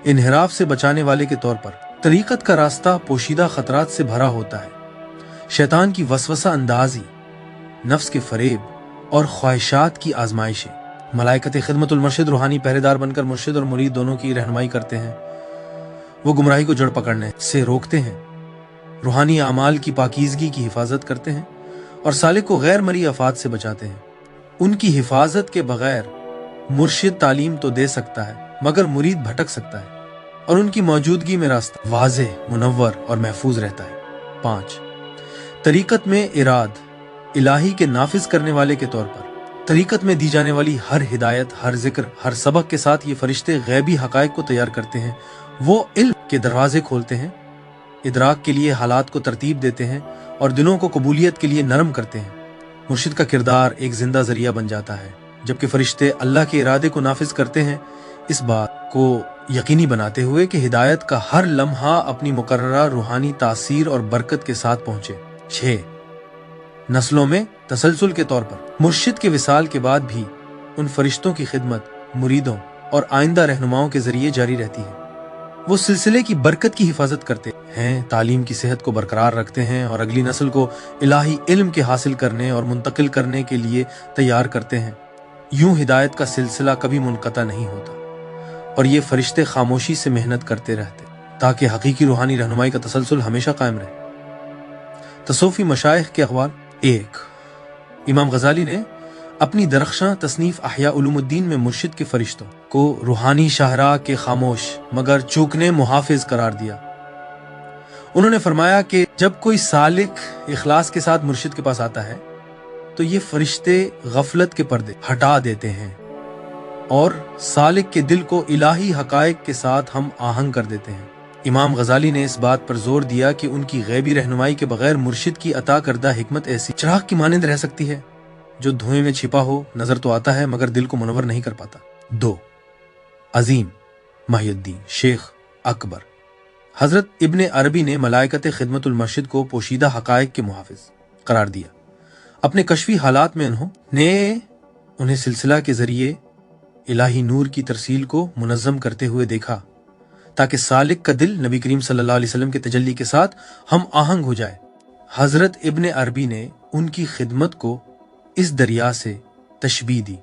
Speaker 1: इन्हिराफ से बचाने वाले के तौर पर तरीकत का रास्ता पोशीदा खतरात से भरा होता है। शैतान की वसवसा अंदाजी, नफ्स के फरेब और ख्वाहिशात की आजमाइशें। मलाइकत खिदमतुल मर्शिद रूहानी पहरेदार बनकर मुर्शिद और मुरीद दोनों की रहनुमाई करते हैं। वो गुमराही को जड़ पकड़ने से रोकते हैं, रूहानी अमाल की पाकीज़गी की हिफाजत करते हैं और सालिक को गैर मरी आफात से बचाते हैं। उनकी हिफाजत के बगैर मुर्शिद तालीम तो दे सकता है मगर मुरीद भटक सकता है और उनकी मौजूदगी में रास्ता वाज़ेह, मुनव्वर और महफूज रहता है। 5, तरीकत में इराद इलाही के नाफिज करने वाले के तौर पर तरीकत में दी जाने वाली हर हिदायत, हर जिक्र, हर सबक के साथ ये फरिश्ते गैबी हकायक को तैयार करते हैं। वो इल्म के दरवाजे खोलते हैं, इदराक के लिए हालात को तरतीब देते हैं और दिलों को कबूलियत के लिए नरम करते हैं। मुर्शिद का किरदार एक जिंदा जरिया बन जाता है, जबकि फरिश्ते अल्लाह के इरादे को नाफिज करते हैं, इस बात को यकीनी बनाते हुए कि हिदायत का हर लम्हा अपनी मुकर्ररा रूहानी तासीर और बरकत के साथ पहुंचे। 6, नस्लों में तसलसल के तौर पर मुर्शिद के विसाल के बाद भी उन फरिश्तों की खिदमत मुरीदों और आइंदा रहनुमाओं के जरिए जारी रहती है। वो सिलसिले की बरकत की हिफाजत करते हैं, तालीम की सेहत को बरकरार रखते हैं और अगली नस्ल को इलाही इल्म के हासिल करने और मुंतकिल करने के लिए तैयार करते हैं। यूं हिदायत का सिलसिला कभी मुनक़ता नहीं होता और ये फरिश्ते खामोशी से मेहनत करते रहते ताकि हकीकी रूहानी रहनुमाई का तसलसल हमेशा कायम रहे। तसौफ़ी मशाइख के अक़वाल। 1, इमाम गज़ाली ने अपनी दरख्शां तसनीफ अहया उलूमुद्दीन में मुर्शिद के फरिश्तों को रूहानी शाहरा के खामोश मगर चूकने मुहाफिज करार दिया। उन्होंने फरमाया कि जब कोई सालिक इखलास के साथ मुर्शिद के पास आता है तो ये फरिश्ते गफलत के पर्दे हटा देते हैं और सालिक के दिल को इलाही हकायक के साथ हम आहंग कर देते हैं। इमाम गज़ाली ने इस बात पर जोर दिया कि उनकी गैबी रहनुमाई के बगैर मुर्शिद की अता करदा हिकमत ऐसी चिराग की मानंद रह सकती है जो धुएं में छिपा हो, नजर तो आता है मगर दिल को मुनव्वर नहीं कर पाता। 2, अजीम महियुद्दीन शेख अकबर। हजरत इब्ने अरबी ने मलाइकत खिदमतुल मर्शिद को पोशीदा हकायक के मुहाफिज करार दिया। अपने कश्फी हालात में उन्होंने उन्हें सिलसिला के जरिए इलाही नूर की तरसील को मुनज़्ज़म करते हुए देखा ताकि सालिक का दिल नबी करीम सल्लल्लाहु अलैहि वसल्लम के तजल्ली के साथ हम आहंग हो जाए। हजरत इब्ने अरबी ने उनकी खिदमत को इस दरिया से तशबीह दी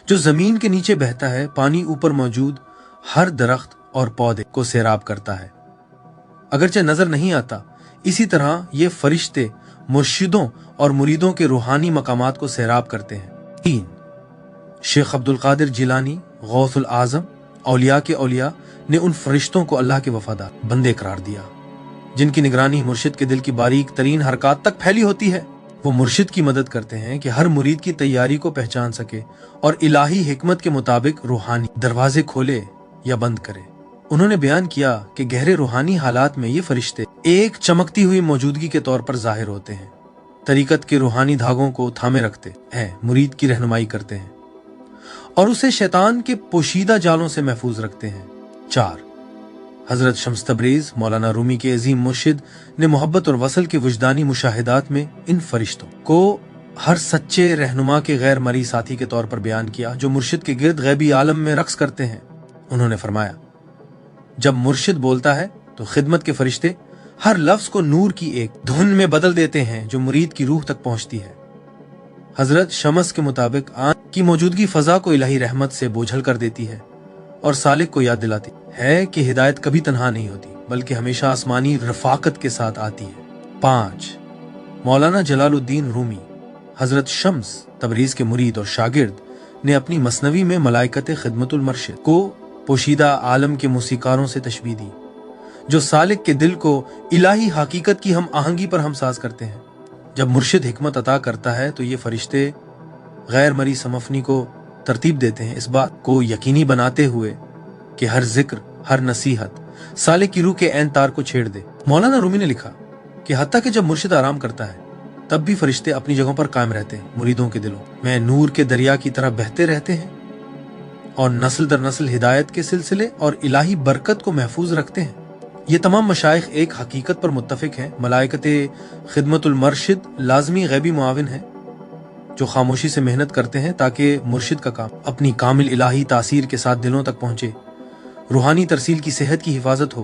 Speaker 1: जो जमीन के नीचे बहता है, पानी ऊपर मौजूद हर दरख्त और पौधे को सैराब करता है। अगरचे नजर नहीं आता, इसी तरह ये फरिश्ते मुर्शिदों और मुरीदों के रूहानी मकामात को सैराब करते हैं। 3. शेख अब्दुल कादिर जिलानी गौसुल आजम औलिया के औलिया ने उन फरिश्तों को अल्लाह के वफादार बंदे करार दिया जिनकी निगरानी मुर्शिद के दिल की बारीक तरीन हरकत तक फैली होती है। वो मुर्शिद की मदद करते हैं कि हर मुरीद की तैयारी को पहचान सके और इलाही हिकमत के मुताबिक रूहानी दरवाजे खोले या बंद करे। उन्होंने बयान किया कि गहरे रूहानी हालात में ये फरिश्ते एक चमकती हुई मौजूदगी के तौर पर जाहिर होते हैं, तरीकत के रूहानी धागों को थामे रखते हैं, मुरीद की रहनुमाई करते हैं और उसे शैतान के पोशीदा जालों से महफूज रखते हैं। 4. हजरत शम्स तबरीज मौलाना रूमी के अजीम मुर्शिद ने मोहब्बत और वसल के वजदानी मुशाहिदात में इन फरिश्तों को हर सच्चे रहनुमा के गैर मरी साथी के तौर पर बयान किया जो मुर्शिद के गिर्द गैबी आलम में रक्स करते हैं। उन्होंने फरमाया, जब मुर्शिद बोलता है तो खिदमत के फरिश्ते हर लफ्ज को नूर की एक धुन में बदल देते हैं जो मुरीद की रूह तक पहुंचती है। हजरत शमस के मुताबिक आंख की मौजूदगी फजा को इलाही रहमत से बोझल कर देती है और सालिक को याद दिलाती है कि हिदायत कभी तन्हा नहीं होती बल्कि हमेशा आसमानी रफाकत के साथ आती है। 5. मौलाना जलालुद्दीन रूमी हजरत शम्स तबरीज के मुरीद और शागिर्द ने अपनी मसनवी में मलाइकत खिदमतुल मर्शिद को पोशीदा आलम के मूसीकारों से तशबीह दी जो सालिक के दिल को इलाही हकीकत की हम आहंगी पर हमसाज करते हैं। जब मुर्शिद हिकमत अता करता है तो ये फरिश्ते गैर मरी समफनी को तरतीब देते हैं, इस बात को यकीनी बनाते हुए कि हर जिक्र हर नसीहत सालिक की रूह के ऐन तार को छेड़ दे। मौलाना रूमी ने लिखा कि हत्ता कि जब मुर्शिद आराम करता है तब भी फरिश्ते अपनी जगहों पर कायम रहते हैं, मुरीदों के दिलों में नूर के दरिया की तरह बहते रहते हैं और नस्ल दर नस्ल हिदायत के सिलसिले और इलाही बरकत को महफूज रखते हैं। ये तमाम मशाइख एक हकीकत पर मुत्तफिक हैं, मलाइकत खिदमतुल मर्शिद लाजमी गैबी मुआविन है जो खामोशी से मेहनत करते हैं ताकि मुर्शिद का काम अपनी कामिल इलाही तासीर के साथ दिलों तक पहुंचे, रूहानी तरसील की सेहत की हिफाजत हो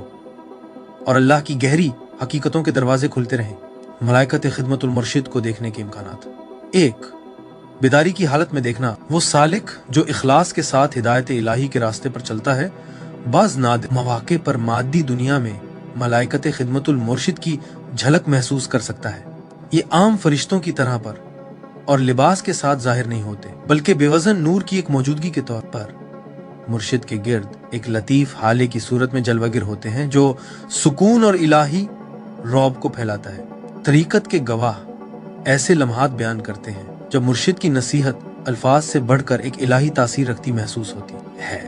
Speaker 1: और अल्लाह की गहरी हकीकतों के दरवाजे खुलते रहें। मलाइकत खिदमतुल मुर्शिद को देखने के इम्कानात। 1. बेदारी की हालत में देखना। वो सालिक जो इखलास के साथ हिदायत इलाही के रास्ते पर चलता है बाज नादिर मौके पर मादी दुनिया में मलाइकत खिदमतुल मुर्शिद की झलक महसूस कर सकता है। ये आम फरिश्तों की तरह पर और लिबास के साथ जाहिर नहीं होते बल्कि बेवजन नूर की एक मौजूदगी के तौर पर मुर्शिद के गिर्द एक लतीफ हाले की सूरत में जलवागिर होते हैं जो सुकून और इलाही रौब को फैलाता है। तरीकत के गवाह ऐसे लम्हात बयान करते हैं जब मुर्शिद की नसीहत अल्फाज से बढ़कर एक इलाही तासीर रखती महसूस होती है।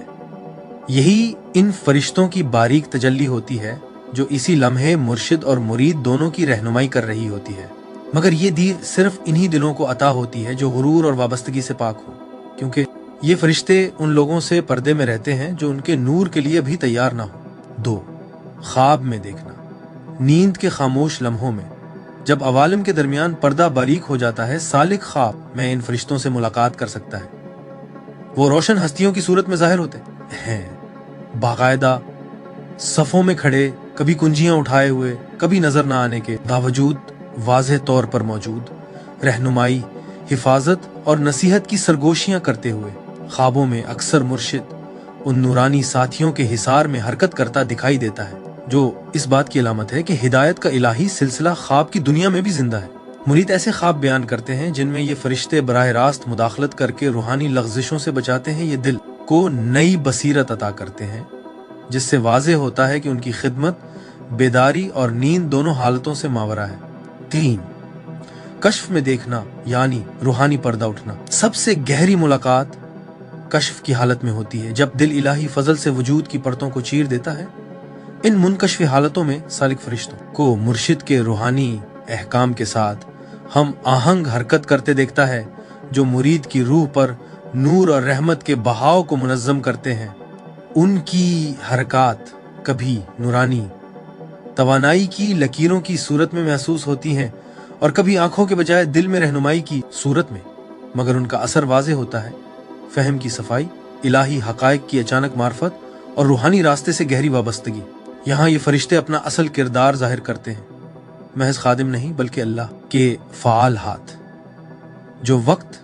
Speaker 1: यही इन फरिश्तों की बारीक तजल्ली होती है जो इसी लम्हे मुर्शिद और मुरीद दोनों की रहनुमाई कर रही होती है, मगर ये दीद सिर्फ इन्हीं दिलों को अता होती है जो गुरूर और वाबस्तगी से पाक हो, क्योंकि ये फरिश्ते उन लोगों से पर्दे में रहते हैं जो उनके नूर के लिए भी तैयार ना हो। 2. ख्वाब में देखना। नींद के खामोश लम्हों में जब अवालिम के दरमियान पर्दा बारीक हो जाता है, सालिक ख्वाब में इन फरिश्तों से मुलाकात कर सकता है। वो रोशन हस्तियों की सूरत में जाहिर होते हैं, बाकायदा सफों में खड़े, कभी कुंजियां उठाए हुए, कभी नजर ना आने के बावजूद वाज़ेह तौर पर मौजूद, रहनुमाई, हिफाजत और नसीहत की सरगोशियां करते हुए ख्वाबों में अक्सर मुर्शिद उन नूरानी साथियों के हिसार में हरकत करता दिखाई देता है, जो इस बात की अलामत है कि हिदायत का इलाही सिलसिला ख्वाब की दुनिया में भी जिंदा है। मुरीद ऐसे ख्वाब बयान करते हैं जिनमें ये फरिश्ते बराह रास्त मुदाखलत करके रूहानी लग़्ज़िशों से बचाते हैं। ये दिल को नई बसीरत अता करते हैं जिससे वाज़ेह होता है कि उनकी खिदमत बेदारी और नींद दोनों हालतों से मावरा है। 3. कश्फ में देखना यानी रूहानी पर्दा उठना। सबसे गहरी मुलाकात कश्फ की हालत में होती है जब दिल इलाही फजल से वजूद की परतों को चीर देता है। इन मुनकश्फ हालतों में सालिक फरिश्तों को मुर्शिद के रूहानी अहकाम के साथ हम आहंग हरकत करते देखता है जो मुरीद की रूह पर नूर और रहमत के बहाव को मुनज़्ज़म करते हैं। उनकी हरकत कभी नूरानी तवानाई की लकीरों की सूरत में महसूस होती हैं और कभी आंखों के बजाय दिल में रहनुमाई की सूरत में, मगर उनका असर वाज़ेह होता है। फहम की सफाई, इलाही हकायक की अचानक मार्फत और रूहानी रास्ते से गहरी वाबस्तगी। यहाँ ये फरिश्ते अपना असल किरदार जाहिर करते हैं, महज खादिम नहीं बल्कि अल्लाह के फ़ाल हाथ जो वक्त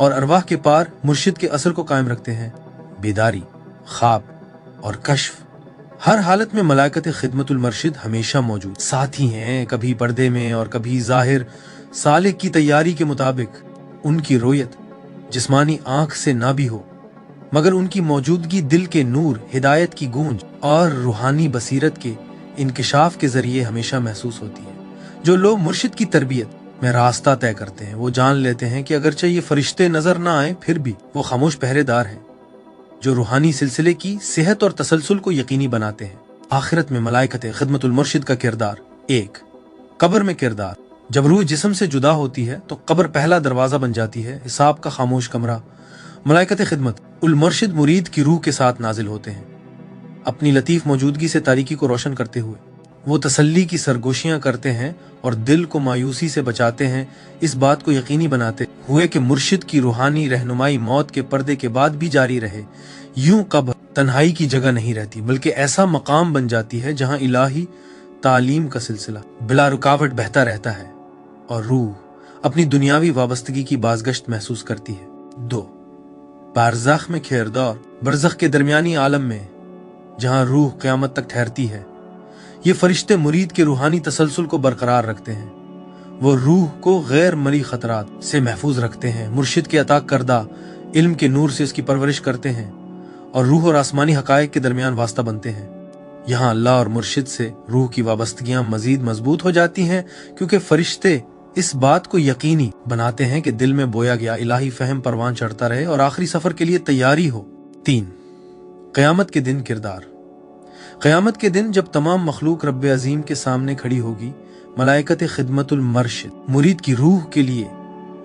Speaker 1: और अरवाह के पार मुर्शिद के असर को कायम रखते हैं। बेदारी, ख्वाब और कश्फ हर हालत में मलाइकत खिदमतुल मर्शिद हमेशा मौजूद साथ ही हैं, कभी पर्दे में और कभी जाहिर। सालिक की तैयारी के मुताबिक उनकी रोयत जिस्मानी आंख से ना भी हो, मगर उनकी मौजूदगी दिल के नूर, हिदायत की गूंज और रूहानी बसीरत के इंकिशाफ के जरिए हमेशा महसूस होती है। जो लोग मुर्शिद की तरबियत में रास्ता तय करते हैं वो जान लेते हैं कि अगरचे ये फरिश्ते नजर ना आए फिर भी वो खामोश पहरेदार हैं जो रूहानी सिलसिले की सेहत और तसलसल को यकीनी बनाते हैं। आखिरत में मलाइकत खिदमतुल मुर्शिद का किरदार। 1. कब्र में किरदार। जब रूह जिस्म से जुदा होती है तो कब्र पहला दरवाजा बन जाती है, हिसाब का खामोश कमरा। मलाइकत खिदमत उल मुर्शिद मुरीद की रूह के साथ नाजिल होते हैं, अपनी लतीफ मौजूदगी से तारीकी को रोशन करते हुए वो तसल्ली की सरगोशियां करते हैं और दिल को मायूसी से बचाते हैं, इस बात को यकीनी बनाते हुए कि मुर्शिद की रूहानी रहनुमाई मौत के पर्दे के बाद भी जारी रहे। यूं कब्र तन्हाई की जगह नहीं रहती, बल्कि ऐसा मकाम बन जाती है जहां इलाही तालीम का सिलसिला बिला रुकावट बहता रहता है और रूह अपनी दुनियावी वाबस्तगी की बाज़गश्त महसूस करती है। 2. बारज़ख में खैरदौर। बरज़ख के दरमियानी आलम में जहां रूह क़यामत तक ठहरती है, ये फरिश्ते मुरीद के रूहानी तसलसल को बरकरार रखते हैं। वो रूह को गैर मरी खतरात से महफूज रखते हैं, मुर्शिद के अता करदा इल्म के नूर से इसकी परवरिश करते हैं और रूह और आसमानी हकायक के दरमियान वास्ता बनते हैं। यहाँ अल्लाह और मुर्शिद से रूह की वाबस्तगियां मजीद मजबूत हो जाती हैं, क्योंकि फरिश्ते इस बात को यकीनी बनाते हैं कि दिल में बोया गया इलाही फहम परवान चढ़ता रहे और आखिरी सफर के लिए तैयारी हो। 3. क़यामत के दिन किरदार। क़यामत के दिन जब तमाम मखलूक रब्बे अजीम के सामने खड़ी होगी, मलाइकत खिदमतुल मर्शिद मुरीद की रूह के लिए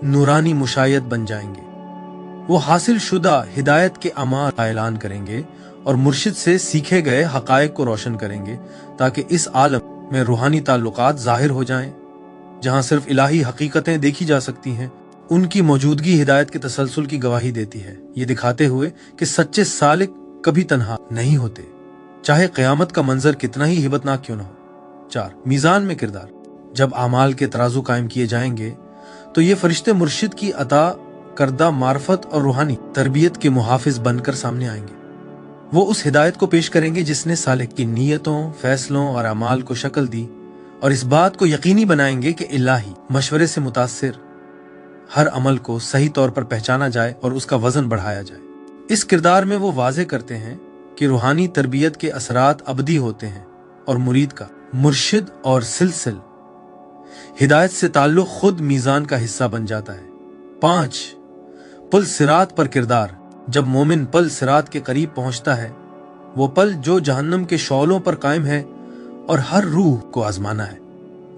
Speaker 1: नूरानी मुशायत बन जाएंगे। वो हासिल शुदा हिदायत के अमाल का ऐलान करेंगे और मुर्शिद से सीखे गए हकायक को रोशन करेंगे, ताकि इस आलम में रूहानी ताल्लुकात जाहिर हो जाएं, जहां सिर्फ इलाही हकीकतें देखी जा सकती हैं। उनकी मौजूदगी हिदायत के तसलसल की गवाही देती है, ये दिखाते हुए कि सच्चे सालिक कभी तन्हा नहीं होते, चाहे क़यामत का मंजर कितना ही हिबतनाक क्यों न हो। 4. मीज़ान में किरदार। जब आमाल के तराजू कायम किए जाएंगे तो ये फरिश्ते मुर्शिद की अता करदा मार्फत और रूहानी तरबियत के मुहाफिज बनकर सामने आएंगे। वो उस हिदायत को पेश करेंगे जिसने सालिक की नीयतों, फैसलों और अमाल को शक्ल दी, और इस बात को यकीनी बनाएंगे कि इलाही मशवरे से मुतासिर हर अमल को सही तौर पर पहचाना जाए और उसका वजन बढ़ाया जाए। इस किरदार में वो वाज़े करते हैं कि रूहानी तरबियत के असरात अबदी होते हैं और मुरीद का मुर्शिद और सिलसिल हिदायत से ताल्लुक खुद मीज़ान का हिस्सा बन जाता है। 5. पुल सिरात पर किरदार। जब मोमिन पल सिरात के करीब पहुंचता है, वो पल जो जहन्नम के शौलों पर कायम है और हर रूह को आजमाना है,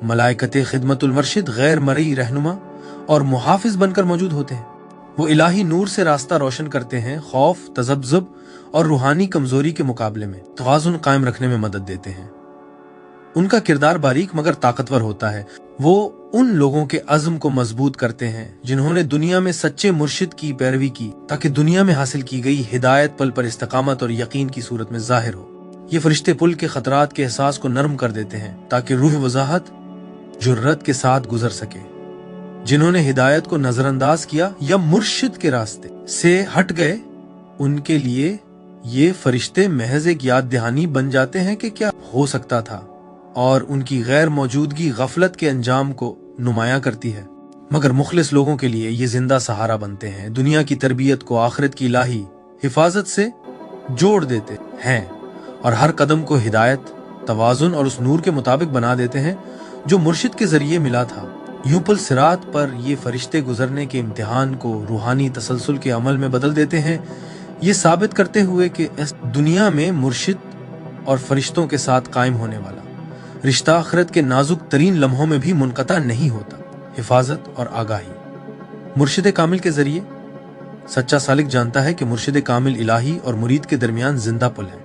Speaker 1: मलाइकते खिदमतुल मर्शिद गैर मरई रहनुमा और मुहाफिज बनकर मौजूद होते हैं। वो इलाही नूर से रास्ता रोशन करते हैं, खौफ, तजब्जुब और रूहानी कमजोरी के मुकाबले में तवाज़ुन कायम रखने में मदद देते हैं। उनका किरदार बारीक मगर ताकतवर होता है। वो उन लोगों के अज़्म को मजबूत करते हैं जिन्होंने दुनिया में सच्चे मुर्शिद की पैरवी की, ताकि दुनिया में हासिल की गई हिदायत पल पर इस्तिकामत और यकीन की सूरत में जाहिर हो। ये फरिश्ते पुल के खतरात के एहसास को नरम कर देते हैं ताकि रूह वजाहत जुर्रत के साथ गुजर सके। जिन्होंने हिदायत को नजरअंदाज किया या मुर्शिद के रास्ते से हट गए, उनके लिए ये फरिश्ते महज एक याद दहानी बन जाते हैं कि क्या हो सकता था, और उनकी गैर मौजूदगी गफलत के अंजाम को नुमाया करती है। मगर मुखलिस लोगों के लिए ये जिंदा सहारा बनते हैं, दुनिया की तरबियत को आखिरत की इलाही हिफाजत से जोड़ देते हैं और हर कदम को हिदायत, तवाजुन और उस नूर के मुताबिक बना देते हैं जो मुर्शिद के जरिए मिला था। यूं पुल सिरात पर ये फरिश्ते गुजरने के इम्तिहान को रूहानी तसलसल के अमल में बदल देते हैं, ये साबित करते हुए कि इस दुनिया में मुर्शिद और फरिश्तों के साथ कायम होने वाला रिश्ता आखिरत के नाजुक तरीन लम्हों में भी मुनक़ता नहीं होता। हिफाजत और आगाही। मुर्शिद कामिल के जरिए सच्चा सालिक जानता है कि मुर्शिद कामिल इलाही और मुरीद के दरमियान जिंदा पुल है।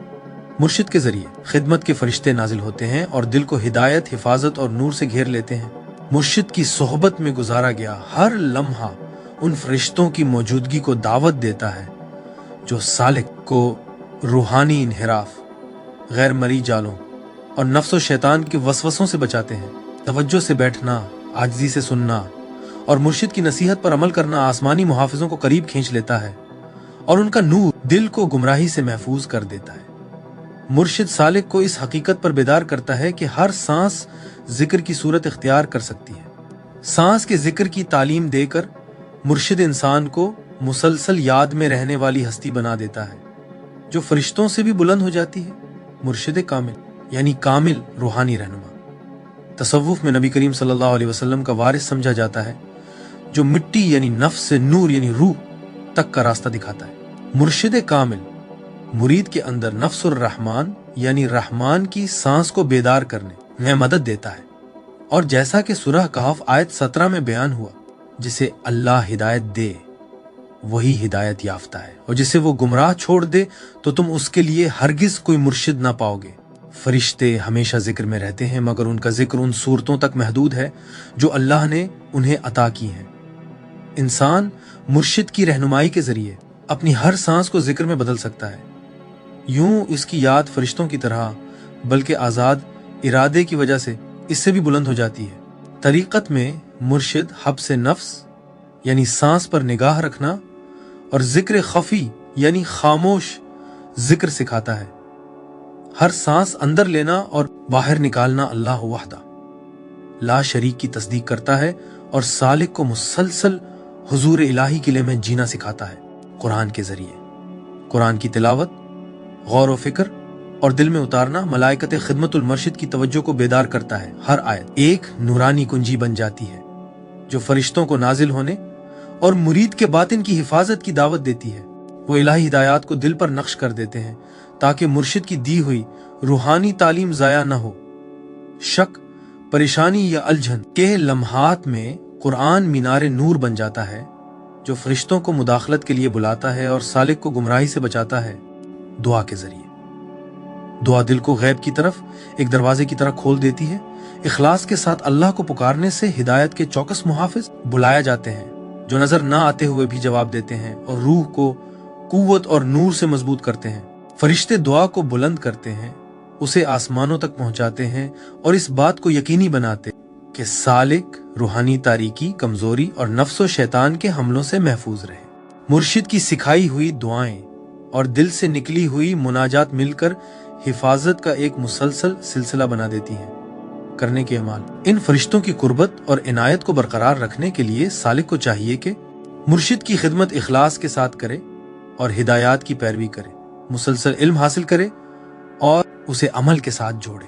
Speaker 1: मुर्शिद के जरिए खिदमत के फरिश्ते नाजिल होते हैं और दिल को हिदायत, हिफाजत और नूर से घेर लेते हैं। मुर्शिद की सोहबत में गुजारा गया हर लम्हा उन फरिश्तों की मौजूदगी को दावत देता है जो सालिक को रूहानी इन्हिराफ, गैर मरी जालों और नफ्स और शैतान के वसवसों से बचाते हैं। तवज्जो से बैठना, आजिज़ी से सुनना और मुर्शिद की नसीहत पर अमल करना आसमानी मुहाफिजों को करीब खींच लेता है और उनका नूर दिल को गुमराही से महफूज कर देता है। मुर्शिद सालिक को इस हकीकत पर बेदार करता है कि हर सांस जिक्र की सूरत इख्तियार कर सकती है। सांस के जिक्र की तालीम देकर मुर्शिद इंसान को मुसलसल याद में रहने वाली हस्ती बना देता है, जो फरिश्तों से भी बुलंद हो जाती है। मुर्शिद कामिल यानी कामिल रूहानी रहनुमा तसव्वुफ में नबी करीम सल्लल्लाहु अलैहि वसल्लम का वारिस समझा जाता है, जो मिट्टी यानी नफ्स से नूर यानी रूह तक का रास्ता दिखाता है। मुर्शिद कामिल मुरीद के अंदर नफ्सुर रहमान यानी रहमान की सांस को बेदार करने में मदद देता है। और जैसा कि सूरह कहफ आयत 17 में बयान हुआ, जिसे अल्लाह हिदायत दे वही हिदायत याफ्ता है, और जिसे वो गुमराह छोड़ दे तो तुम उसके लिए हरगिज कोई मुर्शिद ना पाओगे। फरिश्ते हमेशा जिक्र में रहते हैं, मगर उनका जिक्र उन सूरतों तक महदूद है जो अल्लाह ने उन्हें अता की हैं। इंसान मुर्शिद की रहनुमाई के जरिए अपनी हर सांस को जिक्र में बदल सकता है। यूं इसकी याद फरिश्तों की तरह बल्कि आज़ाद इरादे की वजह से इससे भी बुलंद हो जाती है। तरीक़त में मुर्शिद हब्स नफ्स यानी सांस पर निगाह रखना और जिक्र खफी यानी खामोश जिक्र सिखाता है। हर सांस अंदर लेना और बाहर निकालना अल्लाह वहदा ला शरीक की तस्दीक करता है और सालिक को मुसलसल हुजूर इलाही किले में जीना सिखाता है। कुरान के जरिए कुरान की तिलावत, गौर व फिक्र और दिल में उतारना मलाइकत खिदमतुल मुर्शिद की तवज्जो को बेदार करता है। हर आयत एक नूरानी कुंजी बन जाती है जो फरिश्तों को नाजिल होने और मुरीद के बातिन की हिफाजत की दावत देती है। वो इलाही हिदायत को दिल पर नक्श कर देते हैं ताकि मुर्शिद की दी हुई रूहानी तालीम जाया न हो। शक, परेशानी या अलझन के लम्हात में कुरान मीनार नूर बन जाता है जो फरिश्तों को मुदाखलत के लिए बुलाता है और सालिक को गुमराही से बचाता है दुआ के जरिए। दुआ दिल को गैब की तरफ एक दरवाजे की तरह खोल देती है। इखलास के साथ अल्लाह को पुकारने से हिदायत के चौकस मुहाफिज बुलाए जाते हैं जो नजर ना आते हुए भी जवाब देते हैं और रूह को कुव्वत और नूर से मजबूत करते हैं। फरिश्ते दुआ को बुलंद करते हैं, उसे आसमानों तक पहुंचाते हैं और इस बात को यकीनी बनाते कि सालिक रूहानी तारीकी, कमजोरी और नफ्स व शैतान के हमलों से महफूज रहे। मुर्शिद की सिखाई हुई दुआएं और दिल से निकली हुई मुनाजात मिलकर हिफाजत का एक मुसलसल सिलसिला बना देती हैं। करने के अमाल इन फरिश्तों की कुर्बत और इनायत को बरकरार रखने के लिए सालिक को चाहिए कि मुर्शिद की खिदमत इखलास के साथ करे और हिदायत की पैरवी करे, मुसलसल इल्म हासिल करे और उसे अमल के साथ जोड़े,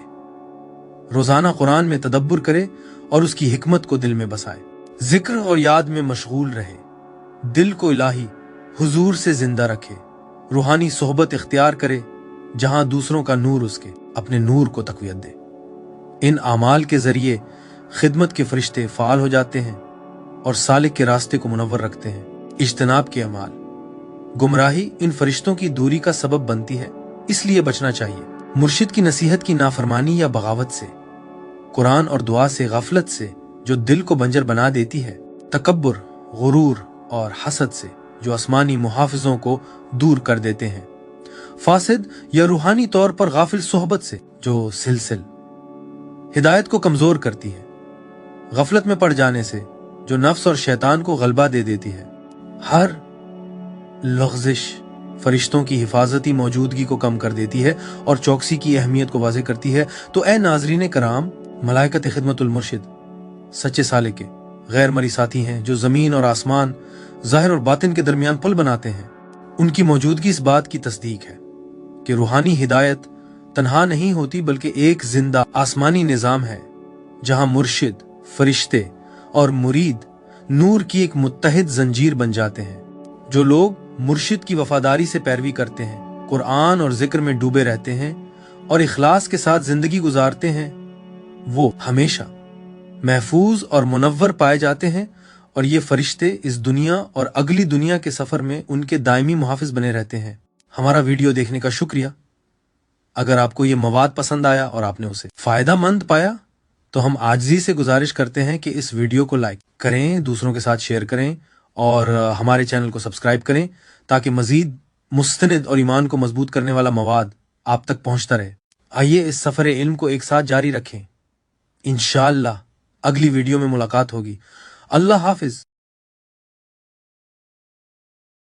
Speaker 1: रोजाना कुरान में तदब्बुर करे और उसकी हिकमत को दिल में बसाए, जिक्र और याद में मशगूल रहे, दिल को इलाही हुजूर से जिंदा रखे, रूहानी सोहबत इख्तियार करे जहां दूसरों का नूर उसके अपने नूर को तकवीयत दे। इन आमाल के जरिए खिदमत के फरिश्ते फाल हो जाते हैं और सालिक के रास्ते को मुनव्वर रखते हैं। इज्तनाब के अमाल गुमराही इन फरिश्तों की दूरी का सबब बनती है, इसलिए बचना चाहिए। मुर्शिद की नसीहत की नाफरमानी या बगावत से, कुरान और दुआ से गफलत से जो दिल को बंजर बना देती है, तकब्बुर, गुरूर और हसद से जो आसमानी मुहाफिजों को दूर कर देते हैं, फासिद या रूहानी तौर पर गाफिल सोहबत से जो सिलसिल हिदायत को कमजोर करती है, गफलत में पड़ जाने से जो नफ्स और शैतान को गलबा दे देती है। हर लग़्ज़िश फरिश्तों की हिफाजती मौजूदगी को कम कर देती है और चौकसी की अहमियत को वाज़ेह करती है। तो ए नाज़रीन कराम, मलाइकत खिदमतुल मुर्शिद सच्चे सालिक के गैर मरी साथी हैं जो ज़मीन और आसमान, ज़ाहिर और बातिन के दरमियान पुल बनाते हैं। उनकी मौजूदगी इस बात की तस्दीक है कि रूहानी हिदायत तन्हा नहीं होती बल्कि एक जिंदा आसमानी निज़ाम है जहां मुर्शिद, फरिश्ते और मुरीद नूर की एक मुत्तहिद जंजीर बन जाते हैं। जो लोग मुर्शिद की वफादारी से पैरवी करते हैं, कुरान और जिक्र में डूबे रहते हैं और इखलास के साथ जिंदगी गुजारते हैं, वो हमेशा महफूज और मुनव्वर पाए जाते हैं और ये फरिश्ते इस दुनिया और अगली दुनिया के सफर में उनके दायमी मुहाफिज बने रहते हैं। हमारा वीडियो देखने का शुक्रिया। अगर आपको ये मवाद पसंद आया और आपने उसे फायदा मंद पाया तो हम आजिज़ी से गुजारिश करते हैं कि इस वीडियो को लाइक करें, दूसरों के साथ शेयर करें और हमारे चैनल को सब्सक्राइब करें ताकि मजीद मुस्तनिद और ईमान को मजबूत करने वाला मवाद आप तक पहुंचता रहे। आइए इस सफर इल्म को एक साथ जारी रखें। इंशाअल्लाह अगली वीडियो में मुलाकात होगी। अल्लाह हाफिज।